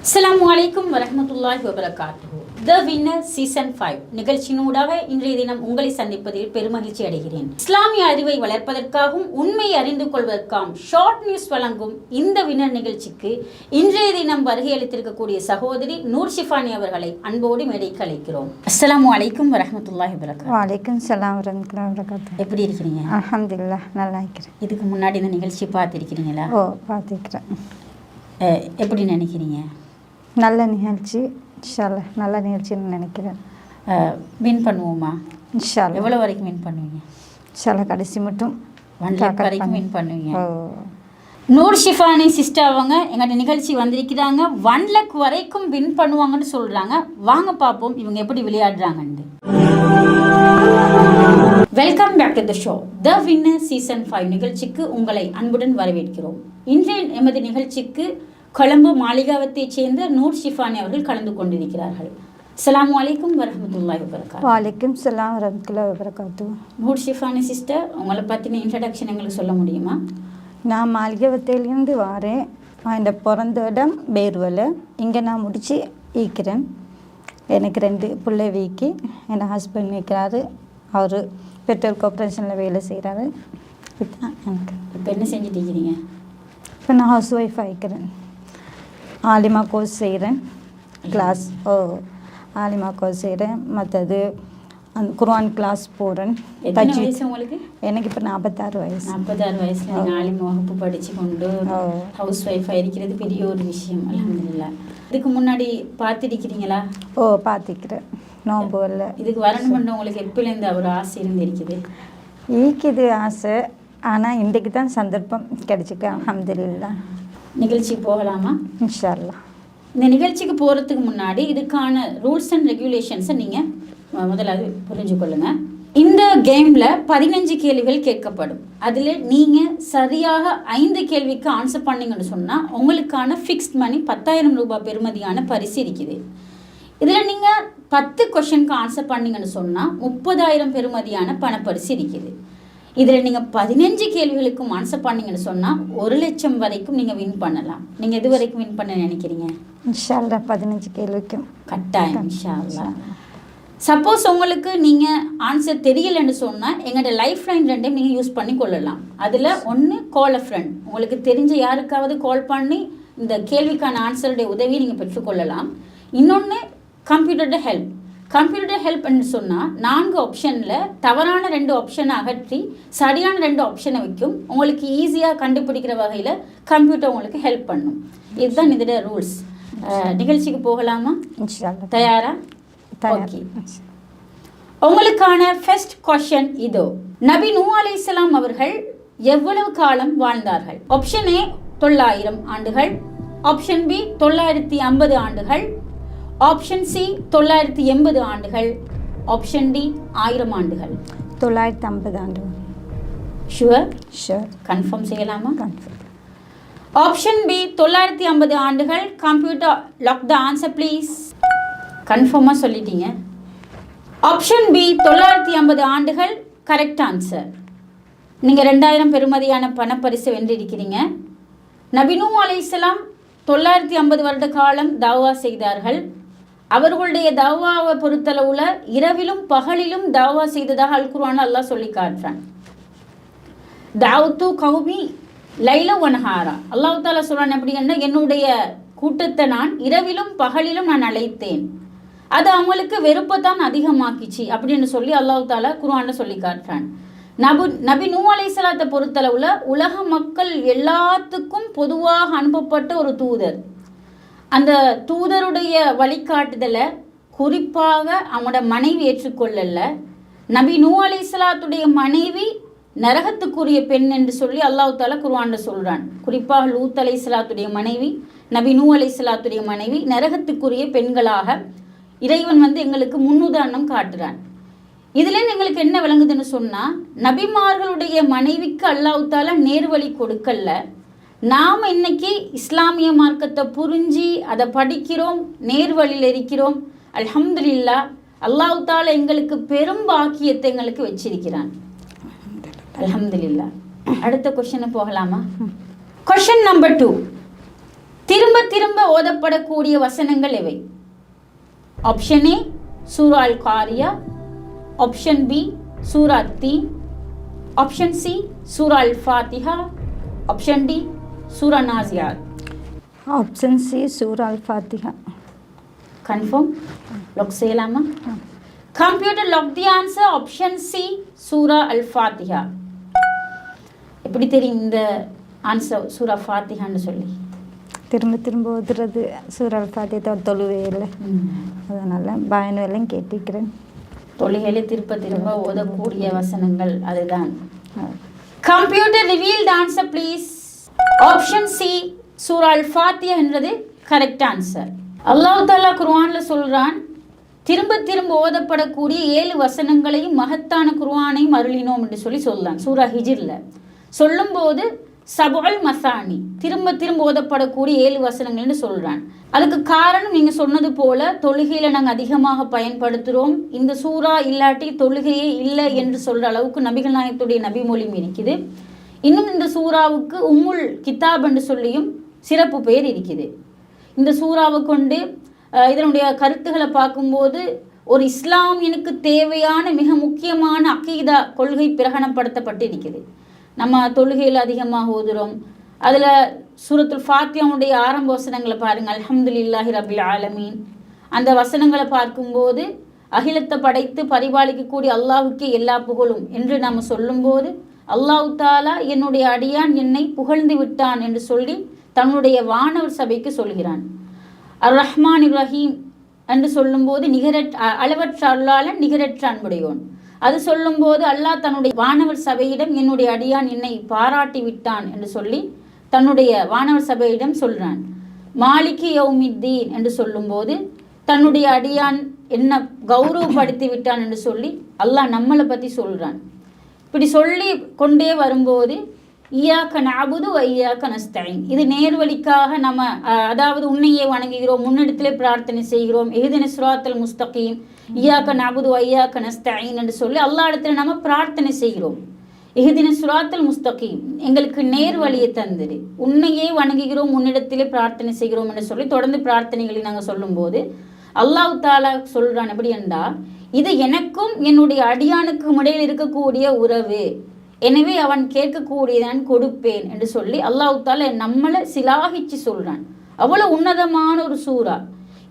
அஸ்ஸலாமு அலைக்கும் வரஹ்மத்துல்லாஹி வபரகாத்துஹு. த வின்னர் சீசன் 5 நிகழ்ச்சியினூடாக இன்றைய தினம் உங்களை சந்திப்பதில் பெருமகிழ்ச்சி அடைகிறேன். இஸ்லாமிய அறிவை வளர்ப்பதற்காகவும் உண்மையை அறிந்து கொள்வதற்காகவும் ஷார்ட் நியூஸ் வழங்கும் இந்த வின்னர் நிகழ்ச்சிக்கு இன்றைய தினம் வருகை அளித்திருக்கக்கூடிய சகோதரி நூர் ஷிஃபானி அவர்களை அன்போடு மேடைக்கு அழைக்கிறோம். அஸ்ஸலாமு அலைக்கும் வரஹ்மத்துல்லாஹி வபரகாத்துஹு. வலைக்கும் சலாம் வரஹ்மத்துல்லாஹி வபரகாத்துஹு. எப்படி இருக்கிறீங்க? அல்ஹம்துலில்லாஹ், நல்லா இருக்கிறேன். இதுக்கு முன்னாடி இந்த நிகழ்ச்சி பார்த்துருக்கிறீங்களா? பார்த்துக்கிறேன். எப்படி நினைக்கிறீங்க? நல்ல நிகழ்ச்சி, இன்ஷால்லாஹ் நல்ல நிகழ்ச்சின்னு நினைக்கிறேன். வின் பண்ணுவோமா? இன்ஷால்லாஹ். எவ்வளோ வரைக்கும் வின் பண்ணுவீங்க? இன்ஷால்லாஹ் கடைசி மட்டும் 1 லேக் வரைக்கும் வின் பண்ணுவீங்க. ஓ, நூர் ஷிஃபானி சிஸ்டர் அவங்க எங்கள்கிட்ட நிகழ்ச்சி வந்திருக்கிறாங்க. 1 லேக் வரைக்கும் வின் பண்ணுவாங்கன்னு சொல்கிறாங்க. வாங்க பார்ப்போம் இவங்க எப்படி விளையாடுறாங்கன்னு. Welcome back to the show. The winner season 5 நிகழ்ச்சிக்கு உங்களை அன்புடன் வரவேற்கிறோம். இன்றைய எமது நிகழ்ச்சிக்கு கொழும்பு மாளிகாவத்தைச் சேர்ந்த நூர் ஷிஃபானி அவர்கள் கலந்து கொண்டிருக்கிறார்கள். அஸ்ஸலாமு அலைக்கும் வரஹ்மத்துல்லாஹி வபரகாத்துஹு. வலைக்கும் சலாம் வரஹ்மத்துல்லாஹி வபரகாத்துஹு. நூர் ஷிஃபானி சிஸ்டர், உங்களை பற்றின இன்ட்ரடக்ஷன் எங்களுக்கு சொல்ல முடியுமா? நான் மாளிகவத்தையிலேருந்து வரேன். இந்த பிறந்த இடம் பேர்வலை. இங்கே நான் முடித்து ஈக்கிறேன். எனக்கு 2 பிள்ளை வீக்கி என் ஹஸ்பண்ட் வைக்கிறாரு. அவர் பெட்ரோல் கார்பரேஷனில் வேலை செய்கிறாரு. இதுதான் எனக்கு. இப்போ என்ன செஞ்சுட்டு இருக்கிறீங்க? இப்போ நான் ஹவுஸ் ஒய்ஃப் ஆகிக்கிறேன். ஆலிமா கோர்ஸ் செய்கிறேன். கிளாஸ் ஆலிமா கோர்ஸ் செய்கிறேன். மற்றது அந்த குர்ஆன் கிளாஸ் போகிறேன். எத்தனை வயசு உங்களுக்கு? எனக்கு இப்போ 46 வயசு. 46 வயசில் நீங்கள் ஆலிமா வகுப்பு படித்து கொண்டு ஹவுஸ் ஒய்ஃபாக இருக்கிறது பெரிய ஒரு விஷயம். அல்ஹம்துலில்லாஹ். இதுக்கு முன்னாடி பார்த்துருக்கிறீங்களா? பார்த்துக்கிறேன். நோம்பு இல்லை. இதுக்கு வரணும்னு உங்களுக்கு எப்போலேருந்து ஒரு ஆசை இருந்திருக்குது? ஈக்குது ஆசை, ஆனால் இன்றைக்கு தான் சந்தர்ப்பம் கிடைச்சிக்க. அல்ஹம்துலில்லாஹ். நிகழ்ச்சிக்கு போகலாமா? இன்ஷா அல்லாஹ். இந்த நிகழ்ச்சிக்கு போகிறதுக்கு முன்னாடி இதுக்கான ரூல்ஸ் அண்ட் ரெகுலேஷன்ஸை நீங்கள் முதலாவது புரிஞ்சுக்கொள்ளுங்க. இந்த கேமில் 15 கேள்விகள் கேட்கப்படும். அதில் நீங்கள் சரியாக 5 கேள்விக்கு ஆன்சர் பண்ணிங்கன்னு சொன்னால் உங்களுக்கான ஃபிக்ஸ்ட் மணி 10,000 ரூபாய் பெறுமதியான பரிசு இருக்குது. இதில் நீங்கள் 10 கொஷனுக்கு ஆன்சர் பண்ணிங்கன்னு சொன்னால் 30,000 பெறுமதியான பணப்பரிசு இருக்குது. இதில் நீங்கள் 15 கேள்விகளுக்கும் ஆன்சர் பண்ணிங்கன்னு சொன்னால் 1 லட்சம் வரைக்கும் நீங்கள் வின் பண்ணலாம். நீங்கள் எது வரைக்கும் வின் பண்ண நினைக்கிறீங்க? இன்ஷா அல்லாஹ் 15 கேள்விக்கும் கட்டாயம் இன்ஷா அல்லாஹ். சப்போஸ் உங்களுக்கு நீங்கள் ஆன்சர் தெரியலைன்னு சொன்னால் எங்களோட லைஃப் லைன் 2ம் நீங்கள் யூஸ் பண்ணி கொள்ளலாம். அதில் ஒன்று கால் அ ஃப்ரெண்ட். உங்களுக்கு தெரிஞ்ச யாருக்காவது கால் பண்ணி இந்த கேள்விக்கான ஆன்சருடைய உதவியை நீங்கள் பெற்றுக்கொள்ளலாம். இன்னொன்று கம்ப்யூட்டர்ட ஹெல்ப். கம்ப்யூட்டர் ஹெல்ப்னு சொன்னால் 4 ஆப்ஷனில் தவறான 2 ஆப்ஷனை அகற்றி சரியான 2 ஆப்ஷனை வைக்கும். உங்களுக்கு ஈஸியாக கண்டுபிடிக்கிற வகையில் கம்ப்யூட்டர் உங்களுக்கு ஹெல்ப் பண்ணும். இதுதான் இதோட ரூல்ஸ். நிகழ்ச்சிக்கு போகலாமா? இன்ஷா அல்லாஹ். தயாரா? ஓகே. உங்களுக்கான ஃபர்ஸ்ட் கொஸ்டின் இதோ. நபி நூ அலைஹிஸ்ஸலாம் அவர்கள் எவ்வளவு காலம் வாழ்ந்தார்கள்? ஆப்ஷன் ஏ 900 ஆண்டுகள், ஆப்ஷன் பி 950 ஆண்டுகள், ஆப்ஷன் சி 980 ஆண்டுகள், ஆப்ஷன் டி 1000 ஆண்டுகள். 950 ஆண்டுகள். ஷுவர்? ஷுர். கன்ஃபார்ம் செய்யலாமா? கன்ஃபார்ம். ஆப்ஷன் பி 950 ஆண்டுகள். Computer lock the answer please. கன்ஃபார்மாக சொல்லிட்டீங்க. ஆப்ஷன் பி 950 ஆண்டுகள் கரெக்ட் ஆன்சர். நீங்கள் 2000 பெறுமதியான பணப்பரிசு வென்றிருக்கிறீங்க. நபி நூ அலைஹிஸ்ஸலாம் 950 வருட காலம் தாவா செய்தார்கள். அவர்களுடைய தாவாவை பொறுத்தளவுல இரவிலும் பகலிலும் தாவா செய்ததாக அல் குர்ஆன் அல்லாஹ் சொல்லி காட்டுறான். தாவத்து கௌமி லைல வனஹாரா. அல்லாஹ் தாலா சொல்றான் எப்படின்னா, என்னுடைய கூட்டத்தை நான் இரவிலும் பகலிலும் நான் அழைத்தேன், அது அவங்களுக்கு வெறுப்பை தான் அதிகமாக்கிச்சு அப்படின்னு சொல்லி அல்லாஹ் தாலா குர்ஆன்ல சொல்லி காட்டுறான். நபி நூ அலைஹிஸ்ஸலாத்தை பொறுத்தளவுல உலக மக்கள் எல்லாத்துக்கும் பொதுவாக அனுப்பப்பட்ட ஒரு தூதர். அந்த தூதருடைய வழிகாட்டுதலை குறிப்பாக அவனோட மனைவி ஏற்றுக்கொள்ளல. நபி நூ அலைஹிஸ்ஸலாத்துடைய மனைவி நரகத்துக்குரிய பெண் என்று சொல்லி அல்லாஹ் தாலா குர்ஆன்ல சொல்றான். குறிப்பாக லூத் அலைஹிஸ்ஸலாத்துடைய மனைவி, நபி நூ அலைஹிஸ்ஸலாத்துடைய மனைவி நரகத்துக்குரிய பெண்களாக இறைவன் எங்களுக்கு முன்னுதாரணம் காட்டுறான். இதுல எங்களுக்கு என்ன விளங்குதுன்னு சொன்னால், நபிமார்களுடைய மனைவிக்கு அல்லாஹ் தாலா நேர்வழி கொடுக்கல. நாம் இன்னைக்கு இஸ்லாமிய மார்க்கத்தை புரிஞ்சு அதை படிக்கிறோம், நேர்வழியில் இருக்கிறோம். அல்ஹம்துலில்லாஹ். அல்லாஹ் தாலா எங்களுக்கு பெரும் பாக்கியத்தை எங்களுக்கு வச்சிருக்கிறான். அல்ஹம்துலில்லாஹ். அடுத்த கொஸ்டின் போகலாமா? Question number 2. திரும்ப திரும்ப ஓதப்படக்கூடிய வசனங்கள் எவை? ஆப்ஷன் ஏ சூரா அல் காரியா, ஆப்ஷன் பி சூரா தீன், ஆப்ஷன் சி சூரா அல் ஃபாத்திஹா, ஆப்ஷன் டி சூரா நாசியாத். ஆப்ஷன் சி சூரா அல் ஃபாத்திஹா. கன்ஃபார்ம் லாக் செய்யலாமா? Computer lock the answer option C சூரா அல் ஃபாத்திஹா. எப்படி தெரியும் இந்த ஆன்சர் சூரா ஃபாத்திஹான்னு சொல்லி? திரும்ப திரும்ப ஓதுறது சூரா அல் ஃபாத்திஹா தொழுவையில், அதனால் பயனுவெல்லாம் கேட்டிருக்கிறேன். தொழுகையில திரும்ப ஓதக்கூடிய வசனங்கள் அதுதான். Computer revealed answer please. Option C சூரா அல் ஃபாத்திஹா என்றது கரெக்ட் ஆன்சர். அல்லாஹ் தஆலா குர்ஆன்ல சொல்றான், திரும்ப ஓதப்படக்கூடிய 7 வசனங்களையும் மகத்தான குர்ஆனையும் அருளினோம் என்று சொல்லலாம். சூரா ஹிஜ்ர்ல சொல்லும்போது சபுல் மசானி திரும்ப ஓதப்படக்கூடிய 7 வசனங்கள்னு சொல்றான். அதுக்கு காரணம் நீங்க சொன்னது போல தொழுகையில நாங்கள் அதிகமாக பயன்படுத்துகிறோம். இந்த சூரா இல்லாட்டி தொழுகையே இல்லை என்று சொல்ற அளவுக்கு நபிகள் நாயகத்துடைய நபிமொழி இருக்குது. இன்னும் இந்த சூறாவுக்கு உம்முல் கிதாப் என்று சொல்லியும் சிறப்பு பெயர் இருக்குது. இந்த சூறாவை கொண்டு இதனுடைய கருத்துக்களை பார்க்கும்போது ஒரு இஸ்லாமியனுக்கு தேவையான மிக முக்கியமான அக்கீதா கொள்கை பிரகடனப்படுத்தப்பட்டு இருக்குது. நம்ம தொழுகையில் அதிகமாக ஓதுறோம். அதில் சூரத்துல் ஃபாத்திஹாவுடைய ஆரம்ப வசனங்களை பாருங்கள், அல்ஹம்துலில்லாஹி ரபில் ஆலமீன். அந்த வசனங்களை பார்க்கும்போது அகிலத்தை படைத்து பரிபாலிக்கக்கூடிய அல்லாஹுக்கே எல்லா புகழும் என்று நாம் சொல்லும்போது அல்லாஹ் தாலா என்னுடைய அடியான் என்னை புகழ்ந்து விட்டான் என்று சொல்லி தன்னுடைய வானவர் சபைக்கு சொல்கிறான். அர் ரஹ்மான் ரஹீம் என்று சொல்லும்போது அளவற்ற அருளாளன் நிகரற்ற அன்புடையோன். அது சொல்லும்போது அல்லாஹ் தன்னுடைய வானவர் சபையிடம் என்னுடைய அடியான் என்னை பாராட்டி விட்டான் என்று சொல்லி தன்னுடைய வானவர் சபையிடம் சொல்றான். மாலிகி யௌமித்தீன் என்று சொல்லும்போது தன்னுடைய அடியான் என்ன கௌரவப்படுத்தி விட்டான் என்று சொல்லி அல்லாஹ் நம்மளை பற்றி சொல்றான். இப்படி சொல்லி கொண்டே வரும்போது ஈயாக்க நஅபுது வ ஈயாக்க நஸ்தஈன், இது நேர்வழிக்காக நம்ம அதாவது உன்னையே வணங்குகிறோம், முன்னிடத்திலே பிரார்த்தனை செய்கிறோம். இஹ்தின ஸிராத்தல் முஸ்தகீம், ஈயாக்க நஅபுது வ ஈயாக்க நஸ்தஈன் என்று சொல்லி அல்லாஹ் இடத்துல நம்ம பிரார்த்தனை செய்கிறோம். இஹ்தின ஸிராத்தல் முஸ்தகீம், எங்களுக்கு நேர்வழியை தந்துடு, உன்னையே வணங்குகிறோம், உன்னிடத்திலே பிரார்த்தனை செய்கிறோம் என்று சொல்லி தொடர்ந்து பிரார்த்தனைகளை நாங்கள் சொல்லும்போது அல்லாஹ் தஆலா சொல்றான் எப்படி என்றால், இது எனக்கும் என்னுடைய அடியானுக்கும் இடையில் இருக்கக்கூடிய உறவு, எனவே அவன் கேட்கக்கூடியதான் கொடுப்பேன் என்று சொல்லி அல்லாஹ் தஆலா நம்மளை சிலாகிச்சு சொல்றான். அவ்வளவு உன்னதமான ஒரு சூறா.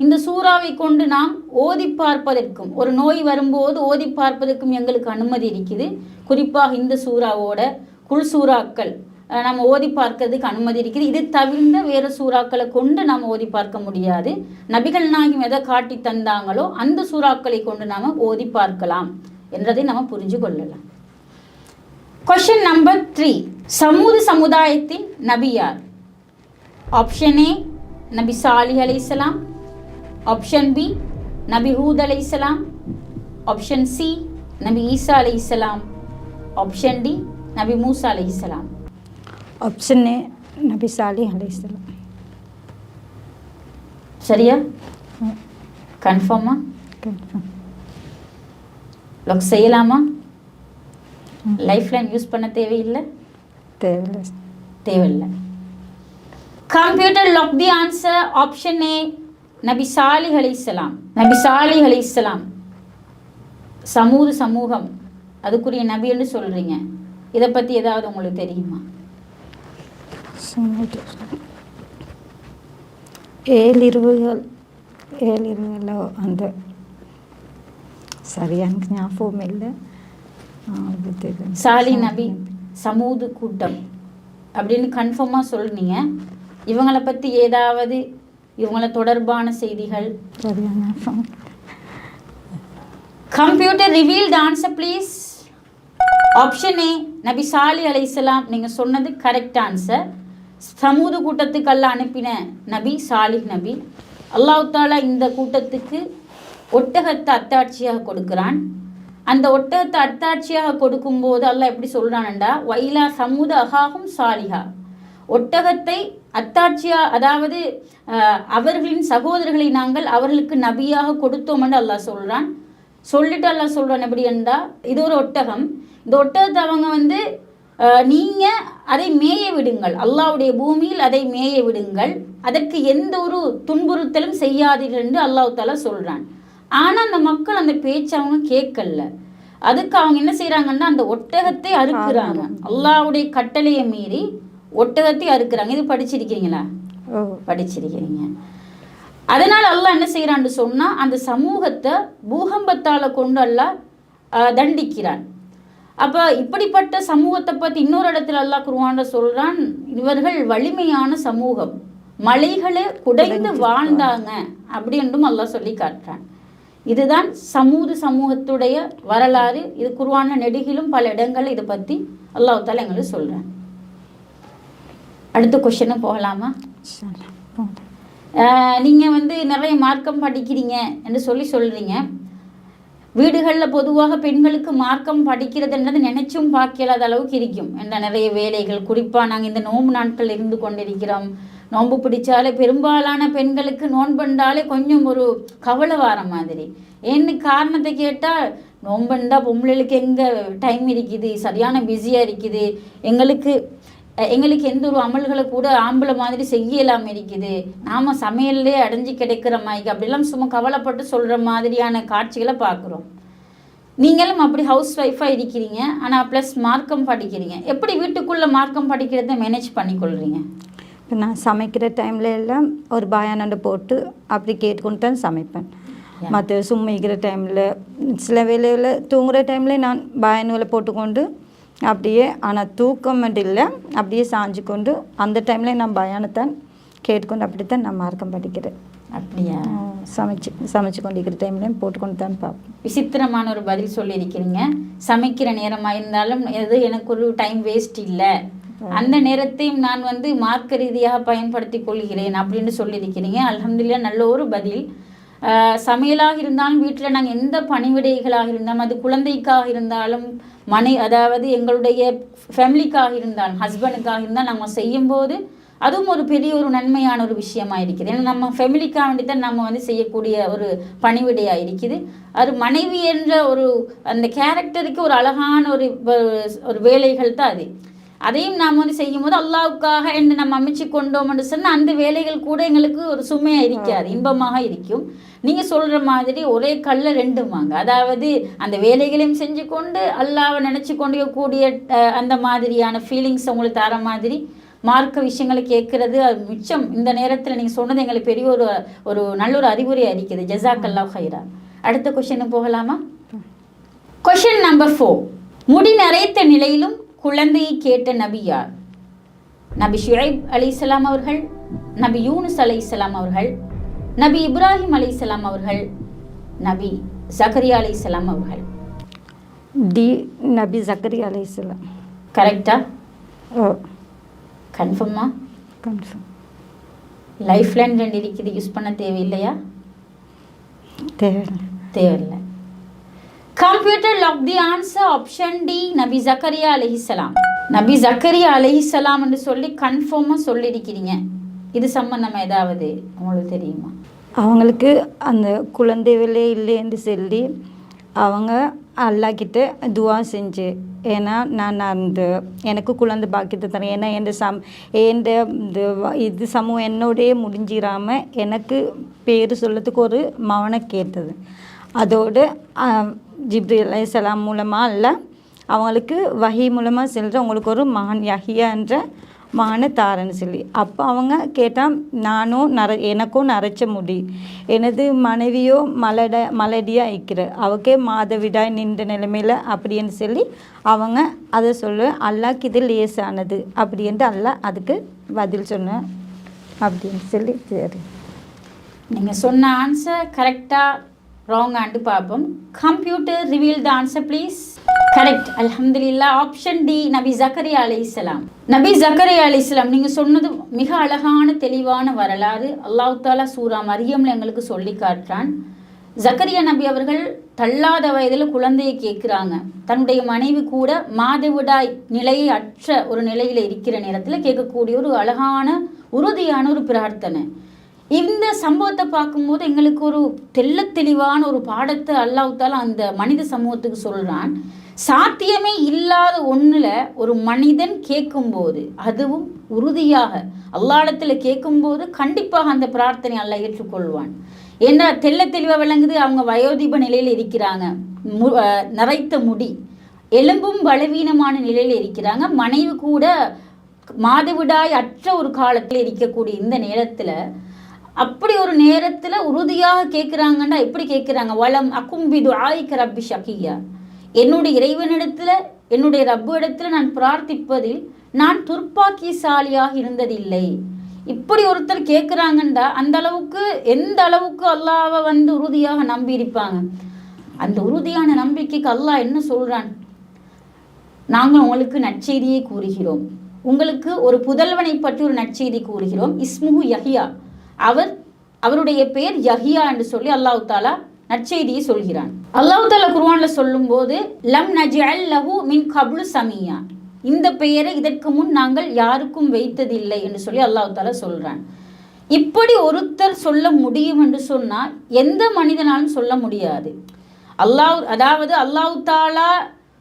இந்த சூறாவை கொண்டு நாம் ஓதி பார்ப்பதற்கும், ஒரு நோய் வரும்போது ஓதி பார்ப்பதற்கும் எங்களுக்கு அனுமதி இருக்குது. குறிப்பாக இந்த சூறாவோட குல் சூறாக்கள் நம்ம ஓதி பார்க்கறதுக்கு அனுமதி இருக்குது. இது தவிர்ந்த வேறு சூறாக்களை கொண்டு நாம் ஓதி பார்க்க முடியாது. நபிகள் நாயகம் எதை காட்டி தந்தாங்களோ அந்த சூறாக்களை கொண்டு நாம் ஓதி பார்க்கலாம் என்றதை நாம் புரிஞ்சு கொள்ளலாம். Question number 3. சமூது சமுதாயத்தின் நபி யார்? ஆப்ஷன் ஏ நபி சாலிஹ் அலைஹிஸ்ஸலாம், ஆப்ஷன் பி நபி ஹூத் அலைஹிஸ்ஸலாம், ஆப்ஷன் சி நபி ஈசா அலைஹிஸ்ஸலாம், ஆப்ஷன் டி நபி மூசா அலைஹிஸ்ஸலாம். ஆப்ஷன் ஏ நபி சாலிஹ் அலைஹிஸ்ஸலாம். சரியா? கன்ஃபார்மா? கன்ஃபார்ம். லாக் செய்யலாமா? லைஃப் லைன் யூஸ் பண்ண தேவையில்லை? தேவையில்லை. Computer lock the answer. Option A நபி சாலிஹ் அலைஹிஸ்ஸலாம். நபி சாலிஹ் அலைஹிஸ்ஸலாம் சமூகம் அதுக்குரிய நபி என்று சொல்றீங்க. இதை பற்றி ஏதாவது உங்களுக்கு தெரியுமா? 7 இரவுகள் அந்த சரியான ஞாபகம் இல்லை. சாலி நபி சமூது கூட்டம் அப்படின்னு கன்ஃபார்மாக சொல்றீங்க. இவங்களை பற்றி ஏதாவது இவங்கள தொடர்பான செய்திகள்? Computer revealed answer please. Option A நபி சாலிஹ் அலைஹிஸ்ஸலாம், நீங்கள் சொன்னது கரெக்ட் ஆன்சர். சமூது கூட்டத்துக்கு அல்லாஹ் அனுப்பின நபி சாலிஹ் நபி. அல்லாஹ் தஆலா இந்த கூட்டத்துக்கு ஒட்டகத்தை அத்தாட்சியாக கொடுக்குறான். அந்த ஒட்டகத்தை அத்தாட்சியாக கொடுக்கும்போது அல்லாஹ் எப்படி சொல்கிறான்டா, வைலா சமூத அகாகும் சாலிஹா, ஒட்டகத்தை அத்தாட்சியா அதாவது அவர்களின் சகோதரர்களை நாங்கள் அவர்களுக்கு நபியாக கொடுத்தோம் என்று அல்லாஹ் சொல்கிறான். சொல்லிட்டு அல்லாஹ் சொல்கிறான் எப்படி என்றா, இது ஒரு ஒட்டகம், இந்த ஒட்டகத்தை அவங்க நீங்கள் அதை மேய விடுங்கள், அல்லாஹ்வுடைய பூமியில் அதை மேய விடுங்கள், அதற்கு எந்த ஒரு துன்புறுத்தலும் செய்யாதீர்கள் என்று அல்லாஹ் தாலா சொல்கிறான். ஆனால் அந்த மக்கள் அந்த பேச்சை அவங்க கேட்கல. அதுக்கு அவங்க என்ன செய்கிறாங்கன்னா அந்த ஒட்டகத்தை அறுக்கிறாங்க. அல்லாஹ்வுடைய கட்டளையை மீறி ஒட்டகத்தை அறுக்கிறாங்க. இது படிச்சிருக்கீங்களா? படிச்சிருக்கிறீங்க. அதனால் அல்லாஹ் என்ன செய்கிறான்னு சொன்னால் அந்த சமூகத்தை பூகம்பத்தால் கொண்டு அல்லாஹ் தண்டிக்கிறான். அப்போ இப்படிப்பட்ட சமூகத்தை பற்றி இன்னொரு இடத்துல அல்லாஹ் குர்ஆன்ல சொல்கிறான், இவர்கள் வலிமையான சமூகம், மலைகளை குடைந்து வாழ்ந்தாங்க அப்படின்றும் அல்லாஹ் சொல்லி காட்டுறான். இதுதான் சமூகத்துடைய வரலாறு. இது குர்ஆன்ல நெடுகிலும் பல இடங்கள் இதை பற்றி அல்லாஹ் தாலா எங்களுக்கு சொல்கிறான். அடுத்த கொஸ்டினும் போகலாமா? நீங்கள் நிறைய மார்க்கம் படிக்கிறீங்க என்று சொல்கிறீங்க. வீடுகளில் பொதுவாக பெண்களுக்கு மார்க்கம் படிக்கிறதுன்றது நினைச்சும் பார்க்கலாத அளவுக்கு இருக்கும் என்ற நிறைய வேலைகள். குறிப்பாக நாங்கள் இந்த நோன்பு நாட்கள் இருந்து கொண்டிருக்கிறோம். நோன்பு பிடிச்சாலே பெரும்பாலான பெண்களுக்கு நோன்பண்டாலே கொஞ்சம் ஒரு கவலை வர மாதிரி. ஏன்னு காரணத்தை கேட்டால், நோன்பண்டா பொம்பளைகளுக்கு எங்கே டைம் இருக்குது, சரியான பிஸியாக இருக்குது, எங்களுக்கு எந்த ஒரு அமல்களை கூட ஆம்பளை மாதிரி செய்யலாமல் இருக்குது, நாம் சமையல்லே அடைஞ்சு கிடைக்கிற மாதிரி அப்படிலாம் சும்மா கவலைப்பட்டு சொல்கிற மாதிரியான காட்சிகளை பார்க்குறோம். நீங்களும் அப்படி ஹவுஸ் ஒய்ஃபாக இருக்கிறீங்க, ஆனால் ப்ளஸ் மார்க்கம் படிக்கிறீங்க. எப்படி வீட்டுக்குள்ளே மார்க்கம் படிக்கிறத மேனேஜ் பண்ணிக்கொள்கிறீங்க? இப்போ நான் சமைக்கிற டைமில் எல்லாம் ஒரு பாயானண்டை போட்டு அப்படி கேட்டுக்கொண்டு தான் சமைப்பேன். மற்ற சும்மிக்கிற டைமில் சில வேலையில் தூங்குகிற டைமில் நான் பாயானுகளை போட்டுக்கொண்டு அப்படியே, ஆனால் தூக்கம் மட்டும் இல்லை, அப்படியே சாஞ்சு கொண்டு அந்த டைமில் நான் பயானத்தான் கேட்டுக்கொண்டு அப்படித்தான் நான் மார்க்கம் படிக்கிறேன். அப்படியா? சமைச்சு கொண்டிருக்கிற டைம்லையும் போட்டுக்கொண்டு தான் பார்ப்போம். விசித்திரமான ஒரு பதில் சொல்லியிருக்கிறீங்க. சமைக்கிற நேரமாக இருந்தாலும் எது எனக்கு ஒரு டைம் வேஸ்ட் இல்லை, அந்த நேரத்தையும் நான் மார்க்க ரீதியாக பயன்படுத்தி கொள்கிறேன் அப்படின்னு சொல்லியிருக்கிறீங்க. அல்ஹம்துலில்லாஹ், நல்ல ஒரு பதில். சமையலாக இருந்தாலும் வீட்டில் நாங்கள் எந்த பணிவிடைகளாக இருந்தாலும், அது குழந்தைக்காக இருந்தாலும், அதாவது எங்களுடைய ஃபேமிலிக்காக இருந்தாலும், ஹஸ்பண்டுக்காக இருந்தால் நம்ம செய்யும்போது அதுவும் ஒரு பெரிய ஒரு நன்மையான ஒரு விஷயமா இருக்குது. ஏன்னா நம்ம ஃபேமிலிக்காக வேண்டி தான் நம்ம செய்யக்கூடிய ஒரு பணிவிடையாக இருக்குது. அது மனைவி என்ற ஒரு அந்த கேரக்டருக்கு ஒரு அழகான ஒரு வேலைகள் தான் அது. அதையும் நாம் செய்யும்போது அல்லாஹ்வுக்காக என்று நம்ம அமைச்சு கொண்டோம் என்று சொன்னால் அந்த வேலைகள் கூட எங்களுக்கு ஒரு சுமையாக இருக்காது, இன்பமாக இருக்கும். நீங்கள் சொல்கிற மாதிரி ஒரே கல்ல ரெண்டு மாங்க, அதாவது அந்த வேலைகளையும் செஞ்சு கொண்டு அல்லாஹ்வை நினச்சி கொண்டு கூடிய அந்த மாதிரியான ஃபீலிங்ஸ் உங்களுக்கு தர மாதிரி மார்க்க விஷயங்களை கேட்குறது அது மிச்சம். இந்த நேரத்தில் நீங்கள் சொன்னது எங்களுக்கு பெரிய ஒரு நல்ல ஒரு அறிவுரையாக இருக்குது. ஜஸாக்கல்லாஹ் ஹைரா. அடுத்த கொஷின் போகலாமா? Question number 4. முடி நரைத்த நிலையிலும் குழந்தையை கேட்ட நபி யார்? நபி ஷுஐப் அலைஹிஸ்ஸலாம் அவர்கள், நபி யூனுஸ் அலைஹிஸ்ஸலாம் அவர்கள், நபி இப்ராஹிம் அலைஹிஸ்ஸலாம் அவர்கள், நபி ஜக்கரியா அலைஹிஸ்ஸலாம் அவர்கள்? நபி ஜக்கரியா அலைஹிஸ்ஸலாம். கரெக்டா? ஓ, கன்ஃபார்மா? கன்ஃபார்ம். லைஃப் லைன் 2 இருக்குது, யூஸ் பண்ண தேவையில்லையா? தேவையில்லை. Computer lock the answer option D, நபி ஜக்கரியா அலைஹிஸ்ஸலாம். நபி ஜக்கரியா அலைஹிஸ்ஸலாம் என்று சொல்லி கன்ஃபார்மாக சொல்லியிருக்கிறீங்க. இது சம்பந்தமாக ஏதாவது உங்களுக்கு தெரியுமா? அவங்களுக்கு அந்த குழந்தைகளே இல்லைன்னு சொல்லி அவங்க அல்லாஹ்கிட்ட துவா செஞ்சு, ஏன்னா நான் அந்த எனக்கு குழந்தை பாக்கியத்தை தரேன், ஏன்னா இது சமூகம் என்னோடையே முடிஞ்சிடாமல் எனக்கு பேர் சொல்லத்துக்கு ஒரு மகனை கேட்டது. அதோடு ஜிப்ரீல் அலைஹிஸ்ஸலாம் மூலமாக அல்ல அவங்களுக்கு வஹி மூலமாக செல்கிற உங்களுக்கு ஒரு மகன் யஹ்யா என்ற மகனை தாரன்னு சொல்லி. அப்போ அவங்க கேட்டால் நானும் எனக்கும் நரைச்ச முடி, எனது மனைவியோ மலடியாக இருக்கிற அவக்கே மாதவிடாய் நின்ற நிலைமையில் அப்படின்னு சொல்லி அவங்க அதை சொல்ல, அல்லாஹ்க்கு இது லேசானது அப்படின்ட்டு அல்லாஹ் அதுக்கு பதில் சொன்ன அப்படின்னு சொல்லி. சரி, நீங்கள் சொன்ன ஆன்சர் கரெக்டாக ராங் ஆண்டு பார்ப்போம். Computer reveal the answer please. Correct, அல்ஹம்துலில்லாஹ். ஆப்ஷன் டி, நபி ஜக்கரியா அலைஹிஸ்ஸலாம். நபி ஜக்கரியா அலைஹிஸ்ஸலாம் நீங்கள் சொன்னது மிக அழகான தெளிவான வரலாறு. அல்லாஹ் தாலா சூரா மரியம்ல எங்களுக்கு சொல்லி காட்டுறான். ஜக்கரியா நபி அவர்கள் தள்ளாத வயதில் குழந்தையை கேட்குறாங்க. தன்னுடைய மனைவி கூட மாதவிடாய் நிலையை அற்ற ஒரு நிலையில் இருக்கிற நேரத்தில் கேட்கக்கூடிய ஒரு அழகான உறுதியான ஒரு பிரார்த்தனை. இந்த சம்பவத்தை பார்க்கும்போது எங்களுக்கு ஒரு தெளிவான ஒரு பாடத்தை அல்லாஹ் தாலா அந்த மனித சமூகத்துக்கு சொல்கிறான். சாத்தியமே இல்லாத ஒன்றில் ஒரு மனிதன் கேட்கும்போது, அதுவும் உறுதியாக அல்லாஹ்விடத்தில் கேட்கும்போது கண்டிப்பாக அந்த பிரார்த்தனை அல்லாஹ் ஏற்றுக்கொள்வான். ஏன்னா தெள்ள தெளிவாக விளங்குது. அவங்க வயோதிப நிலையில் இருக்கிறாங்க, நரைத்த முடி, எலும்பும் பலவீனமான நிலையில் இருக்கிறாங்க. மனைவி கூட மாதவிடாய் அற்ற ஒரு காலத்தில் இருக்கக்கூடிய இந்த நேரத்தில், அப்படி ஒரு நேரத்தில் உறுதியாக கேட்குறாங்கன்னா எப்படி கேட்குறாங்க? வலம் அக்கும்பிது ஆயிக்க ரப்பி ஷகியா, என்னுடைய இறைவனிடத்தில், என்னுடைய ரப்பு இடத்துல நான் பிரார்த்திப்பதில் நான் துர்ப்பாக்கியசாலியாக இருந்ததில்லை. இப்படி ஒருத்தர் கேட்குறாங்கண்டா அந்த அளவுக்கு, எந்த அளவுக்கு அல்லாஹ்வை உறுதியாக நம்பி இருப்பாங்க. அந்த உறுதியான நம்பிக்கைக்கு அல்லாஹ் என்ன சொல்கிறான்? நாங்கள் உங்களுக்கு நற்செய்தியை கூறுகிறோம், உங்களுக்கு ஒரு புதல்வனை பற்றி ஒரு நற்செய்தி கூறுகிறோம். இஸ்முஹு யஹ்யா, அவருடைய பெயர் யஹ்யா என்று சொல்லி அல்லாஹ் தாலா நற்செய்தியை சொல்கிறான். அல்லாஹ் தாலா குர்ஆன்ல சொல்லும்போது லம் நஜ்அல் லஹு மின் கப்லு சமியா, இந்த பெயரை இதற்கு முன் நாங்கள் யாருக்கும் வைத்ததில்லை என்று சொல்லி அல்லாஹ் தாலா சொல்றான். இப்படி ஒருத்தர் சொல்ல முடியும் என்று சொன்னால் எந்த மனிதனாலும் சொல்ல முடியாது. அல்லாஹ் தாலா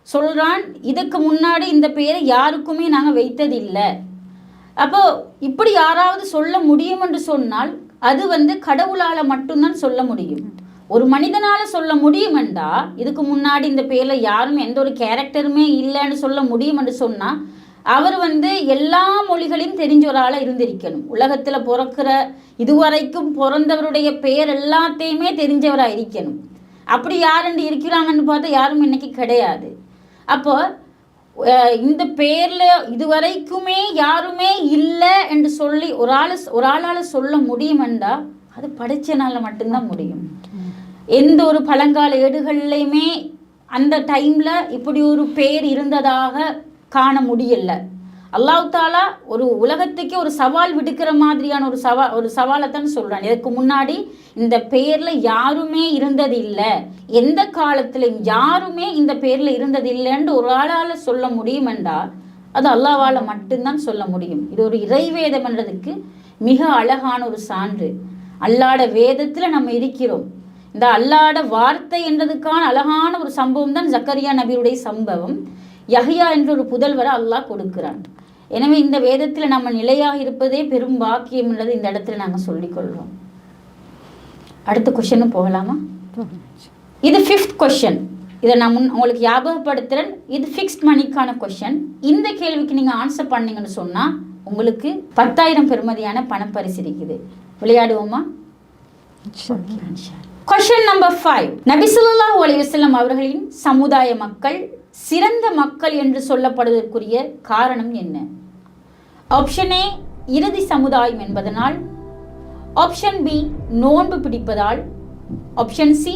சொல்றான், இதுக்கு முன்னாடி இந்த பெயரை யாருக்குமே நாங்கள் வைத்ததில்லை. அப்போ இப்படி யாராவது சொல்ல முடியும் என்று சொன்னால் அது கடவுளால் மட்டும்தான் சொல்ல முடியும். ஒரு மனிதனால சொல்ல முடியும் என்றா, இதுக்கு முன்னாடி இந்த பேர்ல யாரும் எந்த ஒரு கேரக்டருமே இல்லைன்னு சொல்ல முடியும் என்று சொன்னா, அவர் எல்லா மொழிகளையும் தெரிஞ்ச ஒரு ஆளா இருந்திருக்கணும். உலகத்துல பிறக்கிற இதுவரைக்கும் பிறந்தவருடைய பெயர் எல்லாத்தையுமே தெரிஞ்சவராக இருக்கணும். அப்படி யாருன்னு இருக்கிறாங்கன்னு பார்த்தா யாரும் இன்னைக்கு கிடையாது. அப்போ இந்த பேர்ல இதுவரைக்குமே யாருமே இல்லை என்று சொல்லி ஒரு ஆளால சொல்ல முடியும் என்றா அது படைச்சனால மட்டும்தான் முடியும். எந்த ஒரு பழங்கால ஏடுகள்லையுமே அந்த டைம்ல இப்படி ஒரு பேர் இருந்ததாக காண முடியல. அல்லாஹ் தாலா ஒரு உலகத்துக்கே ஒரு சவால் விடுக்கிற மாதிரியான ஒரு சவாலை தான் சொல்றான். இதுக்கு முன்னாடி இந்த பேர்ல யாருமே இருந்ததில்லை, எந்த காலத்திலும் யாருமே இந்த பேர்ல இருந்ததில்லைன்னு ஒரு ஆளால சொல்ல முடியும் என்றால் அது அல்லாஹ்வால மட்டும்தான் சொல்ல முடியும். இது ஒரு இறைவேதம் என்றதுக்கு மிக அழகான ஒரு சான்று. அல்லாஹ்ட வேதத்துல நம்ம இருக்கிறோம். இந்த அல்லாஹ்ட வார்த்தை என்றதுக்கான அழகான ஒரு சம்பவம் தான் ஜக்கரியா நபியுடைய சம்பவம். யஹ்யா என்ற ஒரு புதல்வரை அல்லாஹ் கொடுக்கிறான். எனவே இந்த வேதத்தில் நம்ம நிலையாக இருப்பதே பெரும் பாக்கியம் என்றது இந்த இடத்துல நாங்கள் சொல்லிக்கொள்வோம். அடுத்த கொஸ்டின் போகலாமா? இது 5th கொஸ்டின். இதை நான் உங்களுக்கு ஞாபகப்படுத்துகிறேன். இது ஃபிக்ஸ்ட் மணிக்கான கொஸ்டின். இந்த கேள்விக்கு நீங்கள் ஆன்சர் பண்ணீங்கன்னு சொன்னால் உங்களுக்கு 10,000 பெறுமதியான பணப்பரிசு இருக்குது. விளையாடுவோமா? Question number 5. நபி ஸல்லல்லாஹு அலைஹி வஸல்லம் அவர்களின் சமுதாய மக்கள் சிறந்த மக்கள் என்று சொல்லப்படுவதற்குரிய காரணம் என்ன? ஆப்ஷன் ஏ இறுதி சமுதாயம் என்பதனால், ஆப்ஷன் பி நோன்பு பிடிப்பதால், ஆப்ஷன் சி